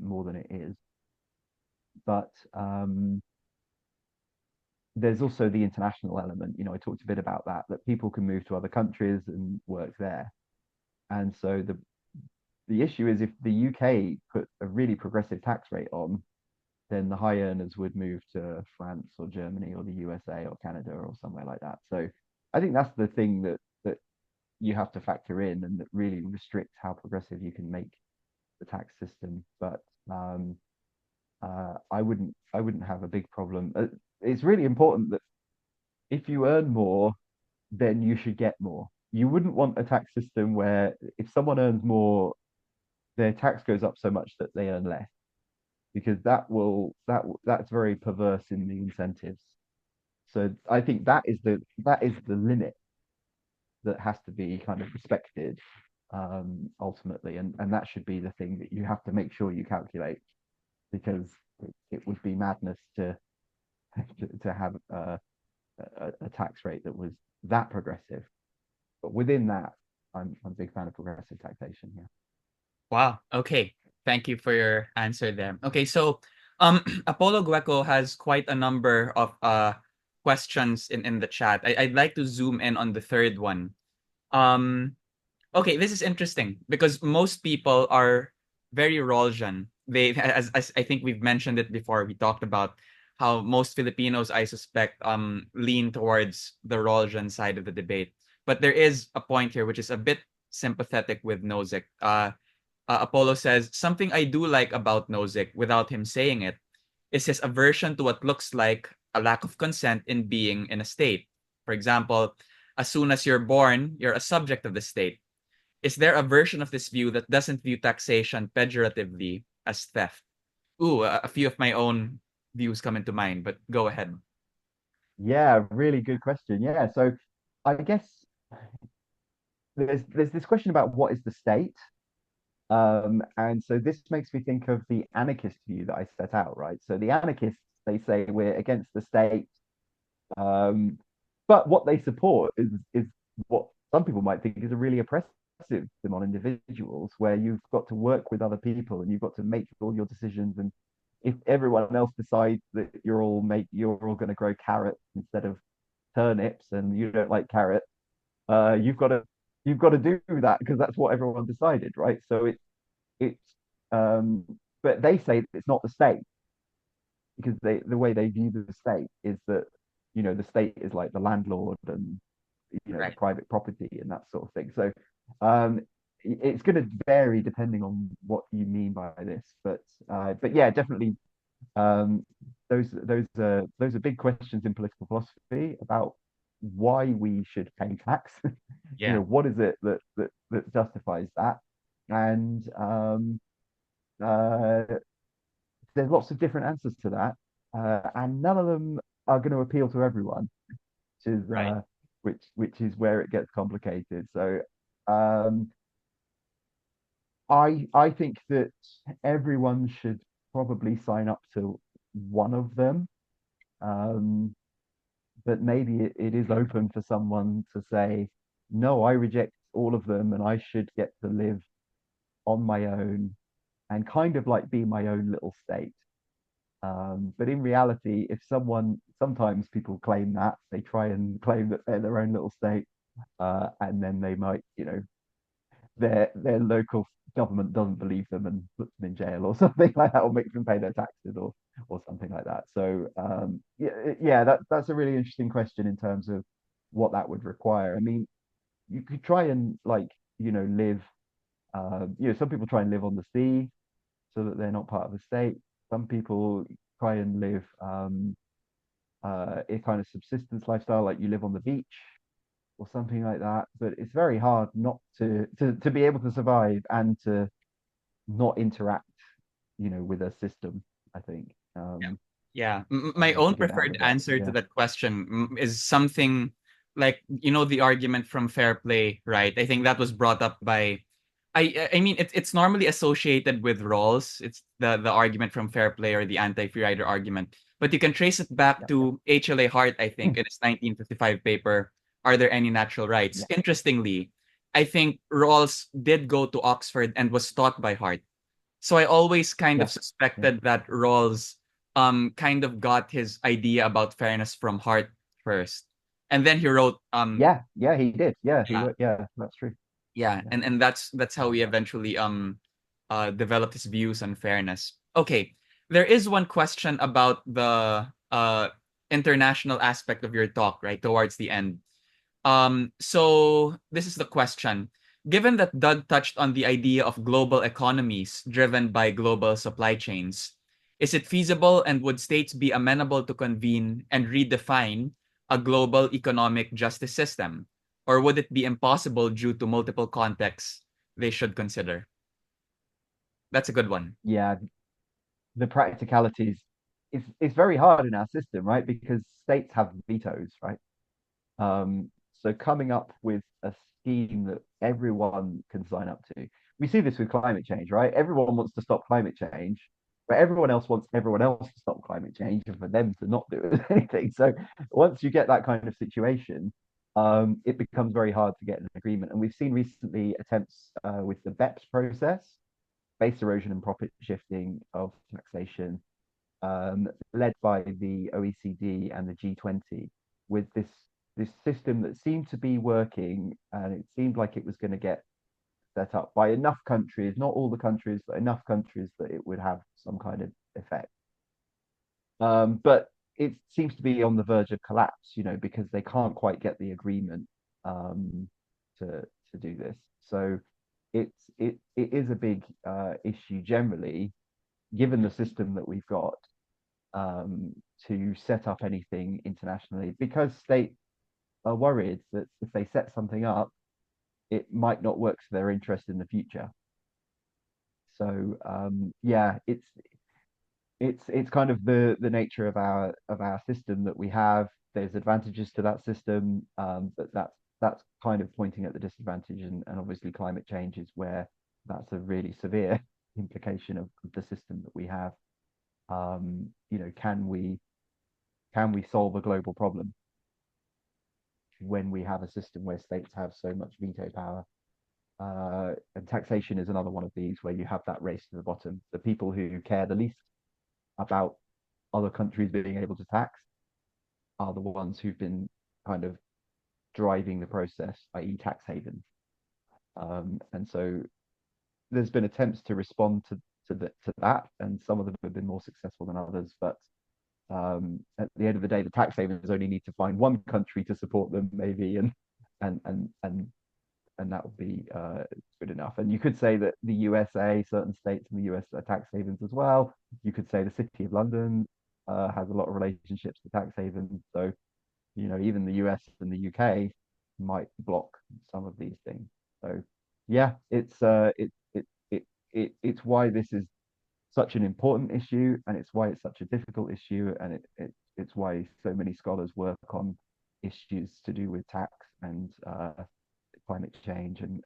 more than it is. But there's also the international element. I talked a bit about that people can move to other countries and work there. And so the issue is if the UK put a really progressive tax rate on, then the high earners would move to France or Germany or the USA or Canada or somewhere like that. So I think that's the thing that you have to factor in and that really restrict how progressive you can make the tax system. But I wouldn't have a big problem. It's really important that if you earn more, then you should get more. You wouldn't want a tax system where if someone earns more, their tax goes up so much that they earn less, because that's very perverse in the incentives. So I think that is the limit that has to be kind of respected ultimately, and that should be the thing that you have to make sure you calculate, because it would be madness to to have a tax rate that was that progressive. But within that, I'm a big fan of progressive taxation. Yeah. Wow. Okay. Thank you for your answer there. Okay, so Apollo Gueco has quite a number of questions in the chat. I'd like to zoom in on the third one. Um okay, this is interesting because most people are very Rawlsian. They, as I think we've mentioned it before, we talked about how most Filipinos, I suspect, lean towards the Rawlsian side of the debate. But there is a point here which is a bit sympathetic with Nozick. Apollo says, something I do like about Nozick, without him saying it, is his aversion to what looks like a lack of consent in being in a state. For example, as soon as you're born, you're a subject of the state. Is there a version of this view that doesn't view taxation pejoratively as theft? Ooh, a few of my own views come into mind, but go ahead. Yeah, really good question. Yeah, so I guess there's this question about what is the state. And so this makes me think of the anarchist view that I set out, right? So the anarchists, they say we're against the state, um, but what they support is what some people might think is a really oppressive system on individuals, where you've got to work with other people and you've got to make all your decisions. And if everyone else decides that you're all going to grow carrots instead of turnips, and you don't like carrots, you've got to do that because that's what everyone decided, right? So it's um, but they say that it's not the state, because the way they view the state is that the state is like the landlord and the Right. private property and that sort of thing. So um, it's going to vary depending on what you mean by this, but yeah, definitely um, those are big questions in political philosophy about why we should pay tax. Yeah. What is it that justifies that? And uh, there's lots of different answers to that, and none of them are going to appeal to everyone, which is Right. which is where it gets complicated. So um, I think that everyone should probably sign up to one of them, um, but maybe it is open for someone to say, no, I reject all of them, and I should get to live on my own and kind of like be my own little state. But in reality, if sometimes people claim that, they try and claim that they're their own little state, and then they might, their local government doesn't believe them and puts them in jail or something like that, or makes them pay their taxes or something like that. So yeah, that's a really interesting question in terms of what that would require. I mean, you could try and like live. Some people try and live on the sea so that they're not part of the state. Some people try and live a kind of subsistence lifestyle, like you live on the beach or something like that. But it's very hard not to be able to survive and to not interact, with a system, I think. Yeah. Yeah. My To own get out preferred of that. answer to Yeah. that question is something like, the argument from fair play, right? I think that was brought up by, I mean, it's normally associated with Rawls. It's the argument from fair play or the anti-free rider argument. But you can trace it back Yeah. to H.L.A. Hart, I think, in his 1955 paper, Are There Any Natural Rights? Yeah. Interestingly, I think Rawls did go to Oxford and was taught by Hart. So I always kind of Yeah. Yeah. suspected that Rawls kind of got his idea about fairness from Hart first. And then he wrote Yeah. Yeah. He did. Yeah. yeah, Yeah. That's true. yeah, Yeah. and that's how he eventually developed his views on fairness. Okay. There is one question about the international aspect of your talk, right, towards the end. So this is the question. Given that Doug touched on the idea of global economies driven by global supply chains, is it feasible and would states be amenable to convene and redefine a global economic justice system? Or would it be impossible due to multiple contexts they should consider? That's a good one. Yeah, the practicalities, it's very hard in our system, right? Because states have vetoes, right? So coming up with a scheme that everyone can sign up to. We see this with climate change, right? Everyone wants to stop climate change, but everyone else wants everyone else to stop climate change and for them to not do anything. So once you get that kind of situation, it becomes very hard to get an agreement. And we've seen recently attempts with the BEPS process, base erosion and profit shifting of taxation, led by the OECD and the G20, with this system that seemed to be working, and it seemed like it was going to get set up by enough countries, not all the countries, but enough countries that it would have some kind of effect. But it seems to be on the verge of collapse, because they can't quite get the agreement to do this. So it is a big issue generally, given the system that we've got, to set up anything internationally, because states are worried that if they set something up, it might not work to their interest in the future. So yeah, it's kind of the nature of our system that we have. There's advantages to that system, but that's kind of pointing at the disadvantage, and obviously climate change is where that's a really severe implication of the system that we have. Can we solve a global problem when we have a system where states have so much veto power? And taxation is another one of these where you have that race to the bottom. The people who care the least about other countries being able to tax are the ones who've been kind of driving the process, i.e., tax havens. And so there's been attempts to respond to that, and some of them have been more successful than others. But at the end of the day, the tax havens only need to find one country to support them, maybe, and and and and that would be good enough. And you could say that the USA, certain states in the US are tax havens as well. You could say the City of London has a lot of relationships to tax havens. So, even the US and the UK might block some of these things. So, yeah, it's why this is such an important issue, and it's why it's such a difficult issue, and it's why so many scholars work on issues to do with tax and climate change, and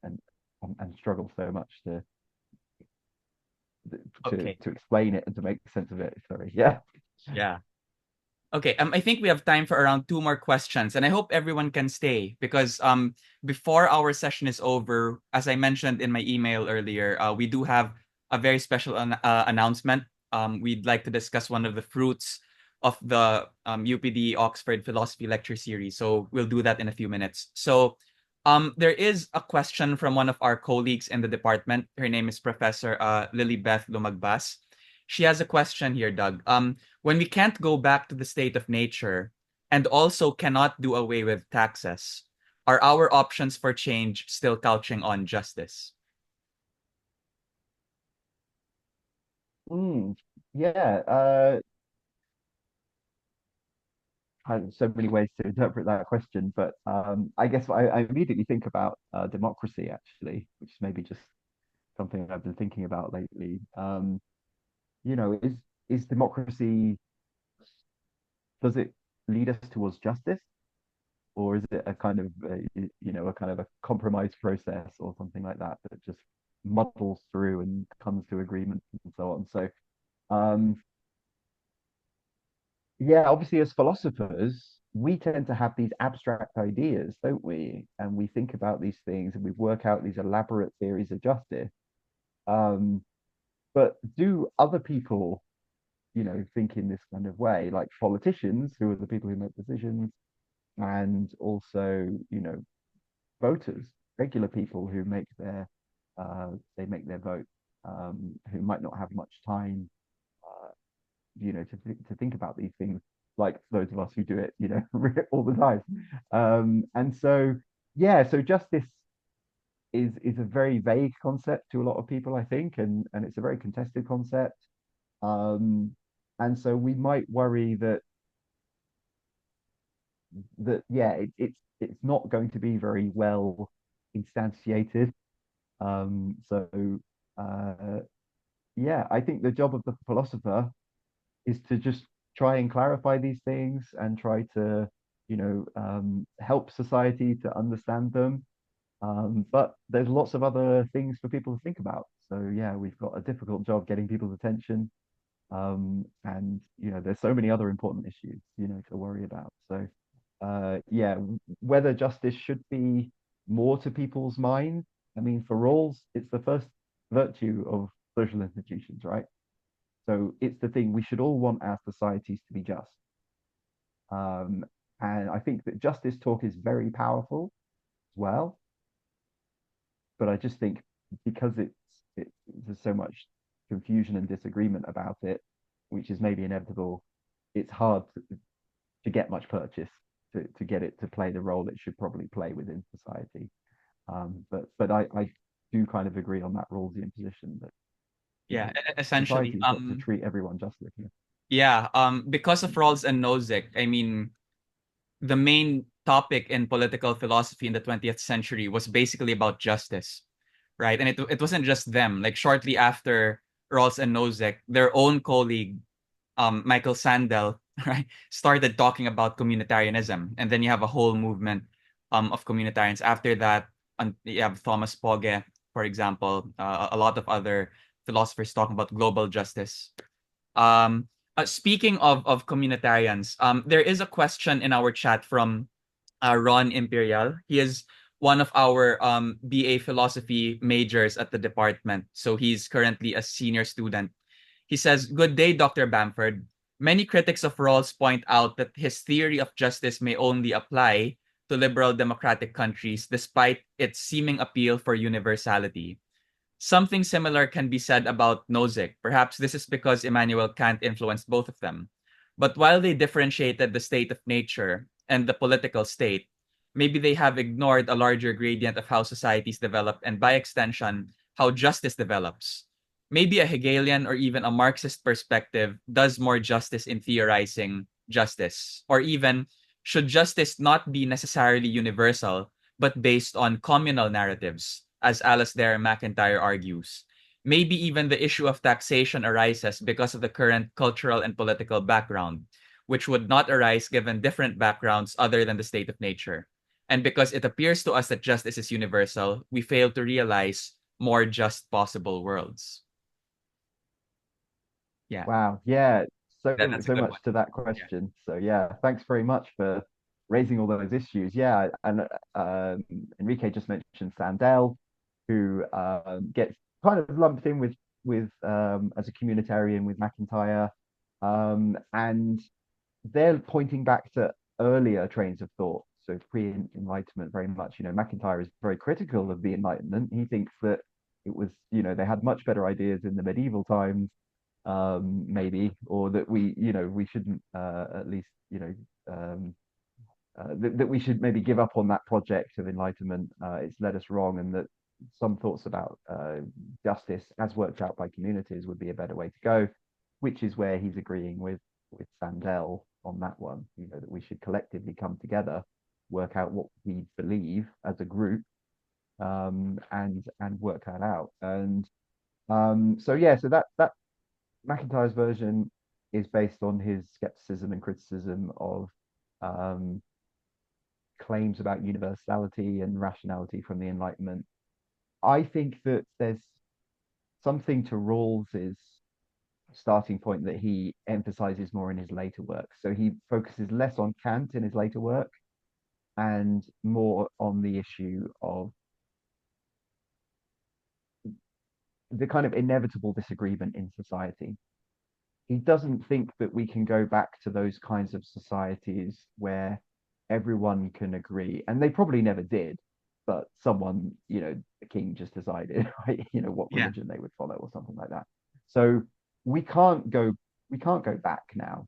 struggle so much to Okay. to explain it and to make sense of it. Sorry, yeah. Yeah. Okay, I think we have time for around two more questions, and I hope everyone can stay because before our session is over, as I mentioned in my email earlier, we do have a very special announcement. We'd like to discuss one of the fruits of the UPD-Oxford Philosophy Lecture Series. So we'll do that in a few minutes. So there is a question from one of our colleagues in the department. Her name is Professor Lilybeth Lumagbas. She has a question here, Doug. When we can't go back to the state of nature and also cannot do away with taxes, are our options for change still couching on justice? Mm, yeah. So many ways to interpret that question, but I guess I immediately think about democracy, actually, which is maybe just something I've been thinking about lately. Is democracy, does it lead us towards justice, or is it a kind of a kind of a compromise process or something like that that just muddles through and comes to agreements and so on? So um, yeah, obviously as philosophers, we tend to have these abstract ideas, don't we? And we think about these things and we work out these elaborate theories of justice. Um, but do other people, think in this kind of way, like politicians, who are the people who make decisions, and also, voters, regular people who they make their vote, who might not have much time, to think about these things. like those of us who do it, all the time. And so, yeah, so justice is a very vague concept to a lot of people, I think, and it's a very contested concept. Um, and so we might worry that yeah, it's not going to be very well instantiated. So uh, yeah, I think the job of the philosopher is to just try and clarify these things and try to, help society to understand them. But there's lots of other things for people to think about. So yeah, we've got a difficult job getting people's attention. And there's so many other important issues, to worry about. So yeah, whether justice should be more to people's minds. I mean, for Rawls, it's the first virtue of social institutions, right? So it's the thing we should all want our societies to be just. Um, and I think that justice talk is very powerful as well. But I just think because there's so much confusion and disagreement about it, which is maybe inevitable, it's hard to get much purchase to get it to play the role it should probably play within society. But I do kind of agree on that Rawlsian position that Yeah, essentially. society's got to treat everyone justly. Yeah, because of Rawls and Nozick, I mean, the main topic in political philosophy in the 20th century was basically about justice, right? And it wasn't just them. Like shortly after Rawls and Nozick, their own colleague, Michael Sandel, right, started talking about communitarianism, and then you have a whole movement of communitarians. After that, you have Thomas Pogge, for example, a lot of other philosophers talking about global justice. Um, Speaking of communitarians, there is a question in our chat from Ron Imperial. He is one of our BA philosophy majors at the department. So he's currently a senior student. He says, "Good day, Dr. Bamford. Many critics of Rawls point out that his theory of justice may only apply to liberal democratic countries despite its seeming appeal for universality. Something similar can be said about Nozick. Perhaps this is because Immanuel Kant influenced both of them. But while they differentiated the state of nature and the political state, maybe they have ignored a larger gradient of how societies develop and, by extension, how justice develops. Maybe a Hegelian or even a Marxist perspective does more justice in theorizing justice. Or even, should justice not be necessarily universal, but based on communal narratives, as Alasdair MacIntyre argues. Maybe even the issue of taxation arises because of the current cultural and political background, which would not arise given different backgrounds other than the state of nature. And because it appears to us that justice is universal, we fail to realize more just possible worlds." Yeah, Wow, yeah, that's a so good much one. to that Yeah. question. So yeah, thanks very much for raising all those issues. Yeah, and Enrique just mentioned Sandel, who gets kind of lumped in with as a communitarian with McIntyre, and they're pointing back to earlier trains of thought, so pre-Enlightenment very much. McIntyre is very critical of the Enlightenment. He thinks that it was, they had much better ideas in the medieval times, maybe, or that we shouldn't at least, that we should maybe give up on that project of enlightenment. It's led us wrong, and that some thoughts about justice as worked out by communities would be a better way to go, which is where he's agreeing with Sandel on that one. That we should collectively come together, work out what we believe as a group, and work that out. And so yeah, so that McIntyre's version is based on his skepticism and criticism of um, claims about universality and rationality from the Enlightenment. I think that there's something to Rawls's starting point that he emphasizes more in his later work. So he focuses less on Kant in his later work and more on the issue of the kind of inevitable disagreement in society. He doesn't think that we can go back to those kinds of societies where everyone can agree, and they probably never did, but someone, the king just decided, right, what Yeah. religion they would follow or something like that. So we can't go we can't go back now.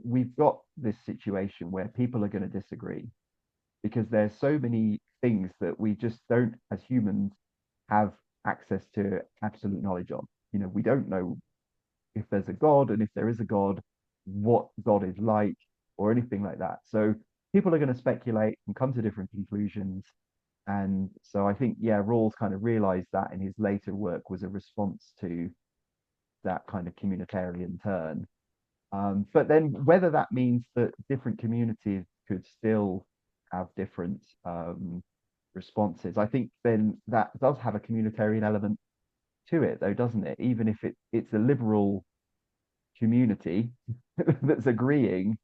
we've got this situation where people are going to disagree because there's so many things that we just don't, as humans, have access to absolute knowledge on. We don't know if there's a God, and if there is a God, what God is like, or anything like that. So people are going to speculate and come to different conclusions. And so I think, yeah, Rawls kind of realized that in his later work was a response to that kind of communitarian turn. But then whether that means that different communities could still have different responses, I think then that does have a communitarian element to it, though, doesn't it? Even if it's a liberal community that's agreeing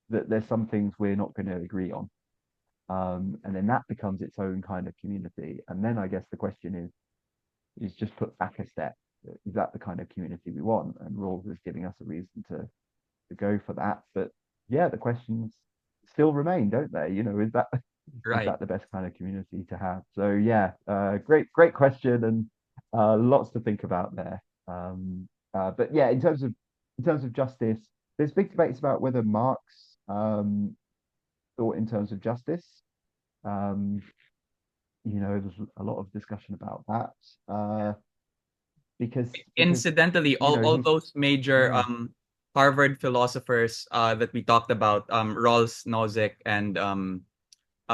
that there's some things we're not going to agree on. And then that becomes its own kind of community. And then I guess the question is just put back a step. Is that the kind of community we want? And Rawls is giving us a reason to go for that. But yeah, the questions still remain, don't they? Is that Right. the best kind of community to have? So yeah, great question, and lots to think about there. But yeah, in terms of justice, there's big debates about whether Marx thought in terms of justice. Um, there's a lot of discussion about that because Incidentally, all he's those major yeah. Harvard philosophers that we talked about, Rawls, Nozick, and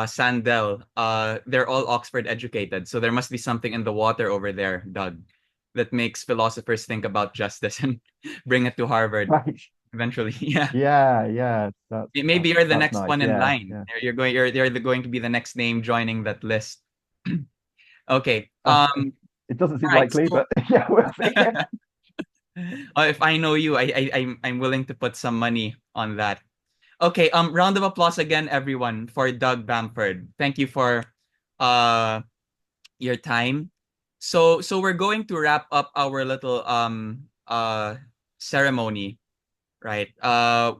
Sandel, they're all Oxford educated. So there must be something in the water over there, Doug, that makes philosophers think about justice and bring it to Harvard Right. eventually. Yeah. Yeah. That's Maybe that's you're the that's next nice. one in Yeah, line. yeah. You're going to be the next name joining that list. Okay. It doesn't seem All right. likely, So but yeah, we'll see. if I know you, I'm willing to put some money on that. Okay, round of applause again, everyone, for Doug Bamford. Thank you for uh your time. So we're going to wrap up our little ceremony, right?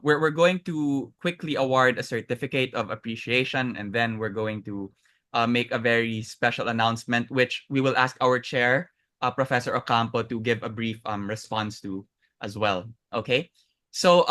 We're going to quickly award a certificate of appreciation, and then we're going to make a very special announcement, which we will ask our chair, Professor Ocampo, to give a brief response to as well. Okay. So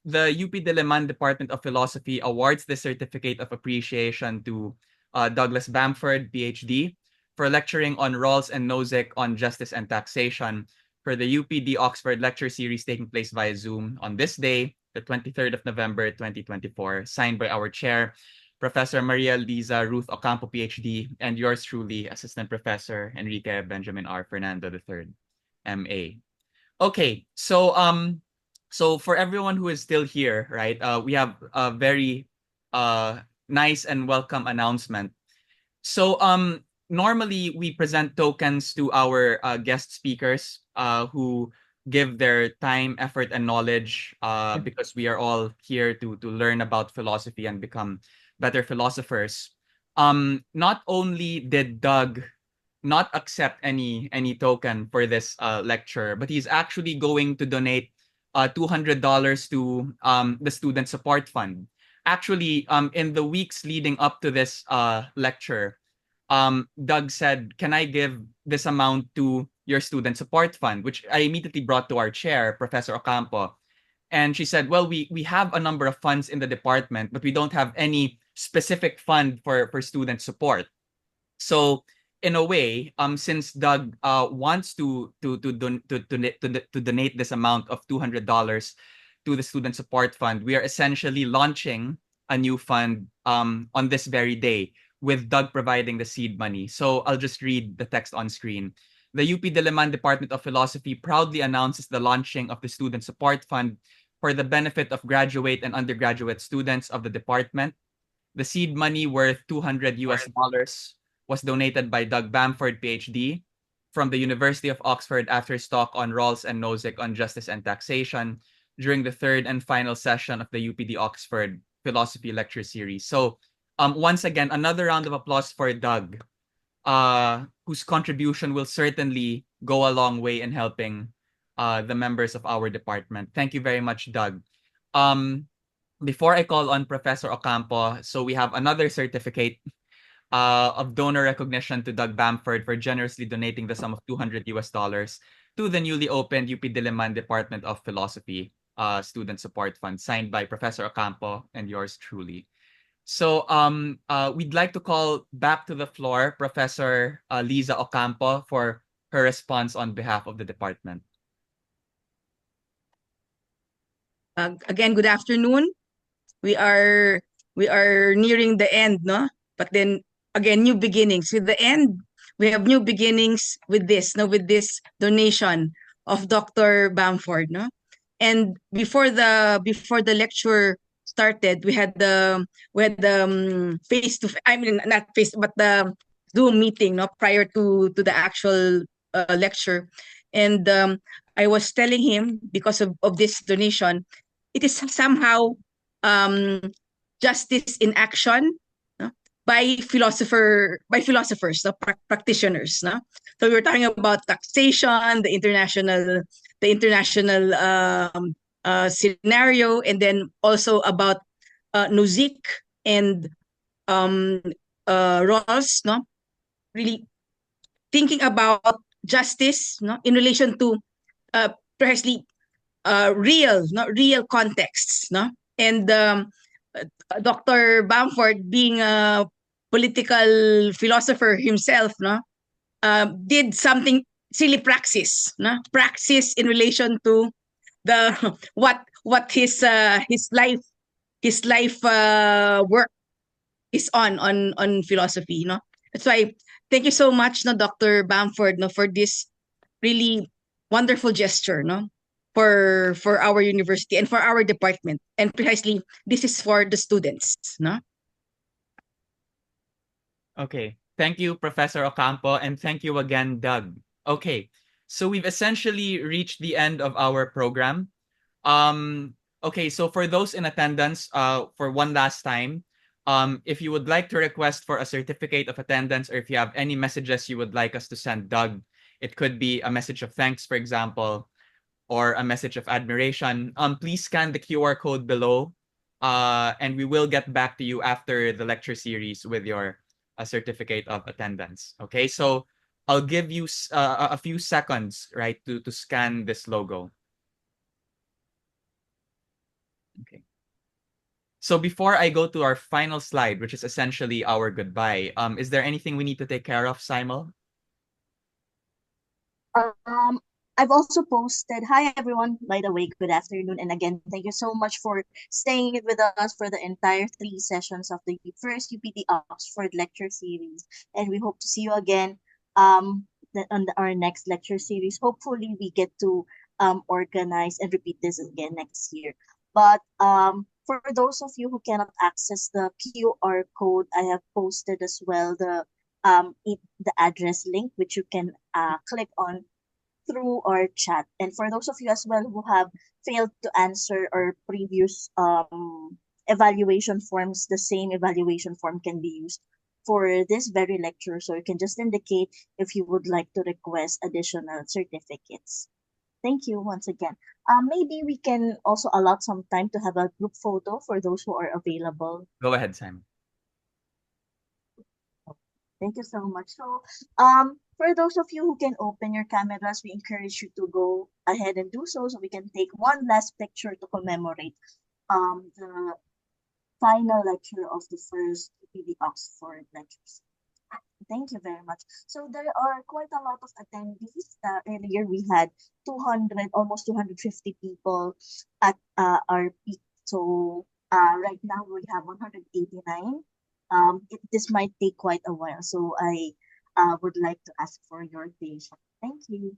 the UP Diliman Department of Philosophy awards the certificate of appreciation to Douglas Bamford, PhD, for lecturing on Rawls and Nozick on Justice and Taxation for the UPD-Oxford Lecture Series taking place via Zoom on this day, the 23rd of November, 2024, signed by our chair, Professor Maria Liza Ruth Ocampo, PhD, and yours truly, Assistant Professor Enrique Benjamin R. Fernando III, MA. Okay, so for everyone who is still here, right, we have a very nice and welcome announcement. So normally we present tokens to our guest speakers who give their time, effort, and knowledge because we are all here to learn about philosophy and become better philosophers. Not only did Doug not accept any token for this lecture, but he's actually going to donate $200 to the Student Support Fund. Actually, in the weeks leading up to this lecture, Doug said, "Can I give this amount to your Student Support Fund?" Which I immediately brought to our chair, Professor Ocampo. And she said, "Well, we have a number of funds in the department, but we don't have any specific fund for student support." So in a way, since Doug wants to donate this amount of $200 to the Student Support Fund, we are essentially launching a new fund on this very day, with Doug providing the seed money. So I'll just read the text on screen. The UP Diliman Department of Philosophy proudly announces the launching of the Student Support Fund for the benefit of graduate and undergraduate students of the department. The seed money worth 200 US dollars was donated by Doug Bamford, PhD, from the University of Oxford after his talk on Rawls and Nozick on Justice and Taxation during the third and final session of the UPD-Oxford Philosophy Lecture Series. So once again, another round of applause for Doug, whose contribution will certainly go a long way in helping the members of our department. Thank you very much, Doug. Um, Before I call on Professor Ocampo, so we have another certificate of donor recognition to Doug Bamford for generously donating the sum of 200 US dollars to the newly opened UP Diliman Department of Philosophy. Student Support Fund, signed by Professor Ocampo and yours truly. So we'd like to call back to the floor Professor Liza Ocampo for her response on behalf of the department. Again, good afternoon. We are nearing the end, no? But then again, new beginnings. With the end, we have new beginnings with this, no, with this donation of Dr. Bamford, no. And before the lecture started, we had the face to, I mean, not face, but the Zoom meeting, no, prior to the actual lecture. And I was telling him, because of this donation, it is somehow um, justice in action, no? By philosophers, no? Practitioners, no? So we were talking about taxation, the international scenario, and then also about Nozick and um, Rawls, no? Really thinking about justice, no, in relation to uh, precisely real contexts, no. And Dr. Bamford, being a political philosopher himself, no, did something silly praxis, no, praxis in relation to the what his life work is on philosophy, no. That's why thank you so much, no, Dr. Bamford, no, for this really wonderful gesture, no, for our university and for our department. And precisely this is for the students, no. Okay. Thank you, Professor Ocampo, and thank you again, Doug. Okay. So we've essentially reached the end of our program. Okay, so for those in attendance, for one last time, if you would like to request for a certificate of attendance, or if you have any messages you would like us to send Doug, it could be a message of thanks, for example, or a message of admiration. Please scan the QR code below, and we will get back to you after the lecture series with your certificate of attendance. Okay, so I'll give you a few seconds, right, to scan this logo. Okay. So before I go to our final slide, which is essentially our goodbye, is there anything we need to take care of, Simon? Um, I've also posted, hi everyone, by the way, good afternoon. And again, thank you so much for staying with us for the entire 3 sessions of the first UPD-Oxford Lecture Series. And we hope to see you again our next lecture series. Hopefully, we get to organize and repeat this again next year. But for those of you who cannot access the QR code, I have posted as well the address link, which you can click on through our chat. And for those of you as well who have failed to answer our previous evaluation forms, the same evaluation form can be used for this very lecture. So you can just indicate if you would like to request additional certificates. Thank you once again. Maybe we can also allot some time to have a group photo for those who are available. Go ahead, Simon. Thank you so much. So, for those of you who can open your cameras, we encourage you to go ahead and do so we can take one last picture to commemorate the final lecture of the first UPD Oxford lectures. Thank you very much. So there are quite a lot of attendees. Earlier we had 200, almost 250 people at our peak. So right now we have 189. This might take quite a while, so I would like to ask for your patience. Thank you.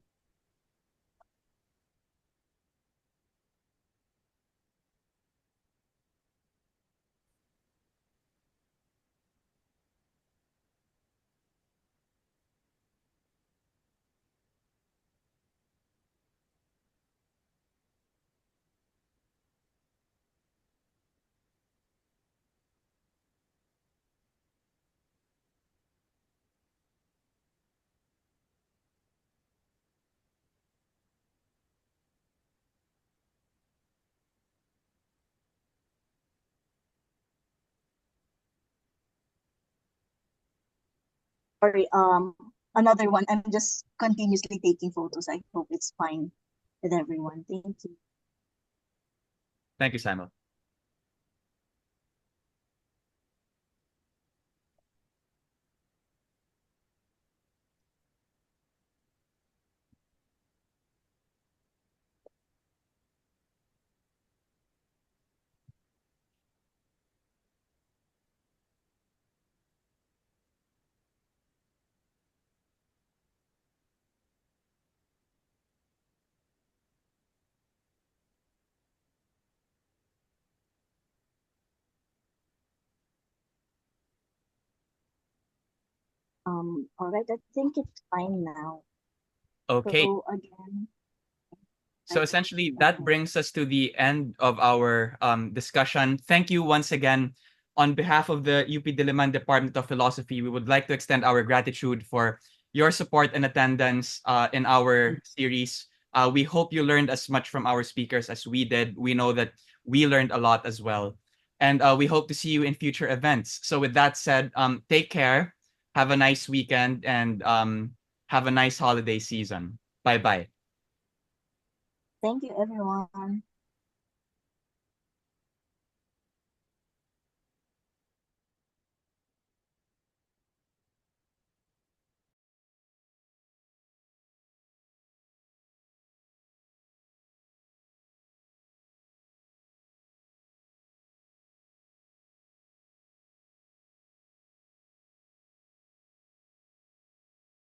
Sorry, another one. I'm just continuously taking photos. I hope it's fine with everyone. Thank you. Thank you, Simon. All right, I think it's fine now. Okay. So again, So essentially, that brings us to the end of our discussion. Thank you once again. On behalf of the UP Diliman Department of Philosophy, we would like to extend our gratitude for your support and attendance in our series. We hope you learned as much from our speakers as we did. We know that we learned a lot as well. And we hope to see you in future events. So, with that said, take care, have a nice weekend, and have a nice holiday season. Bye bye. thank you everyone.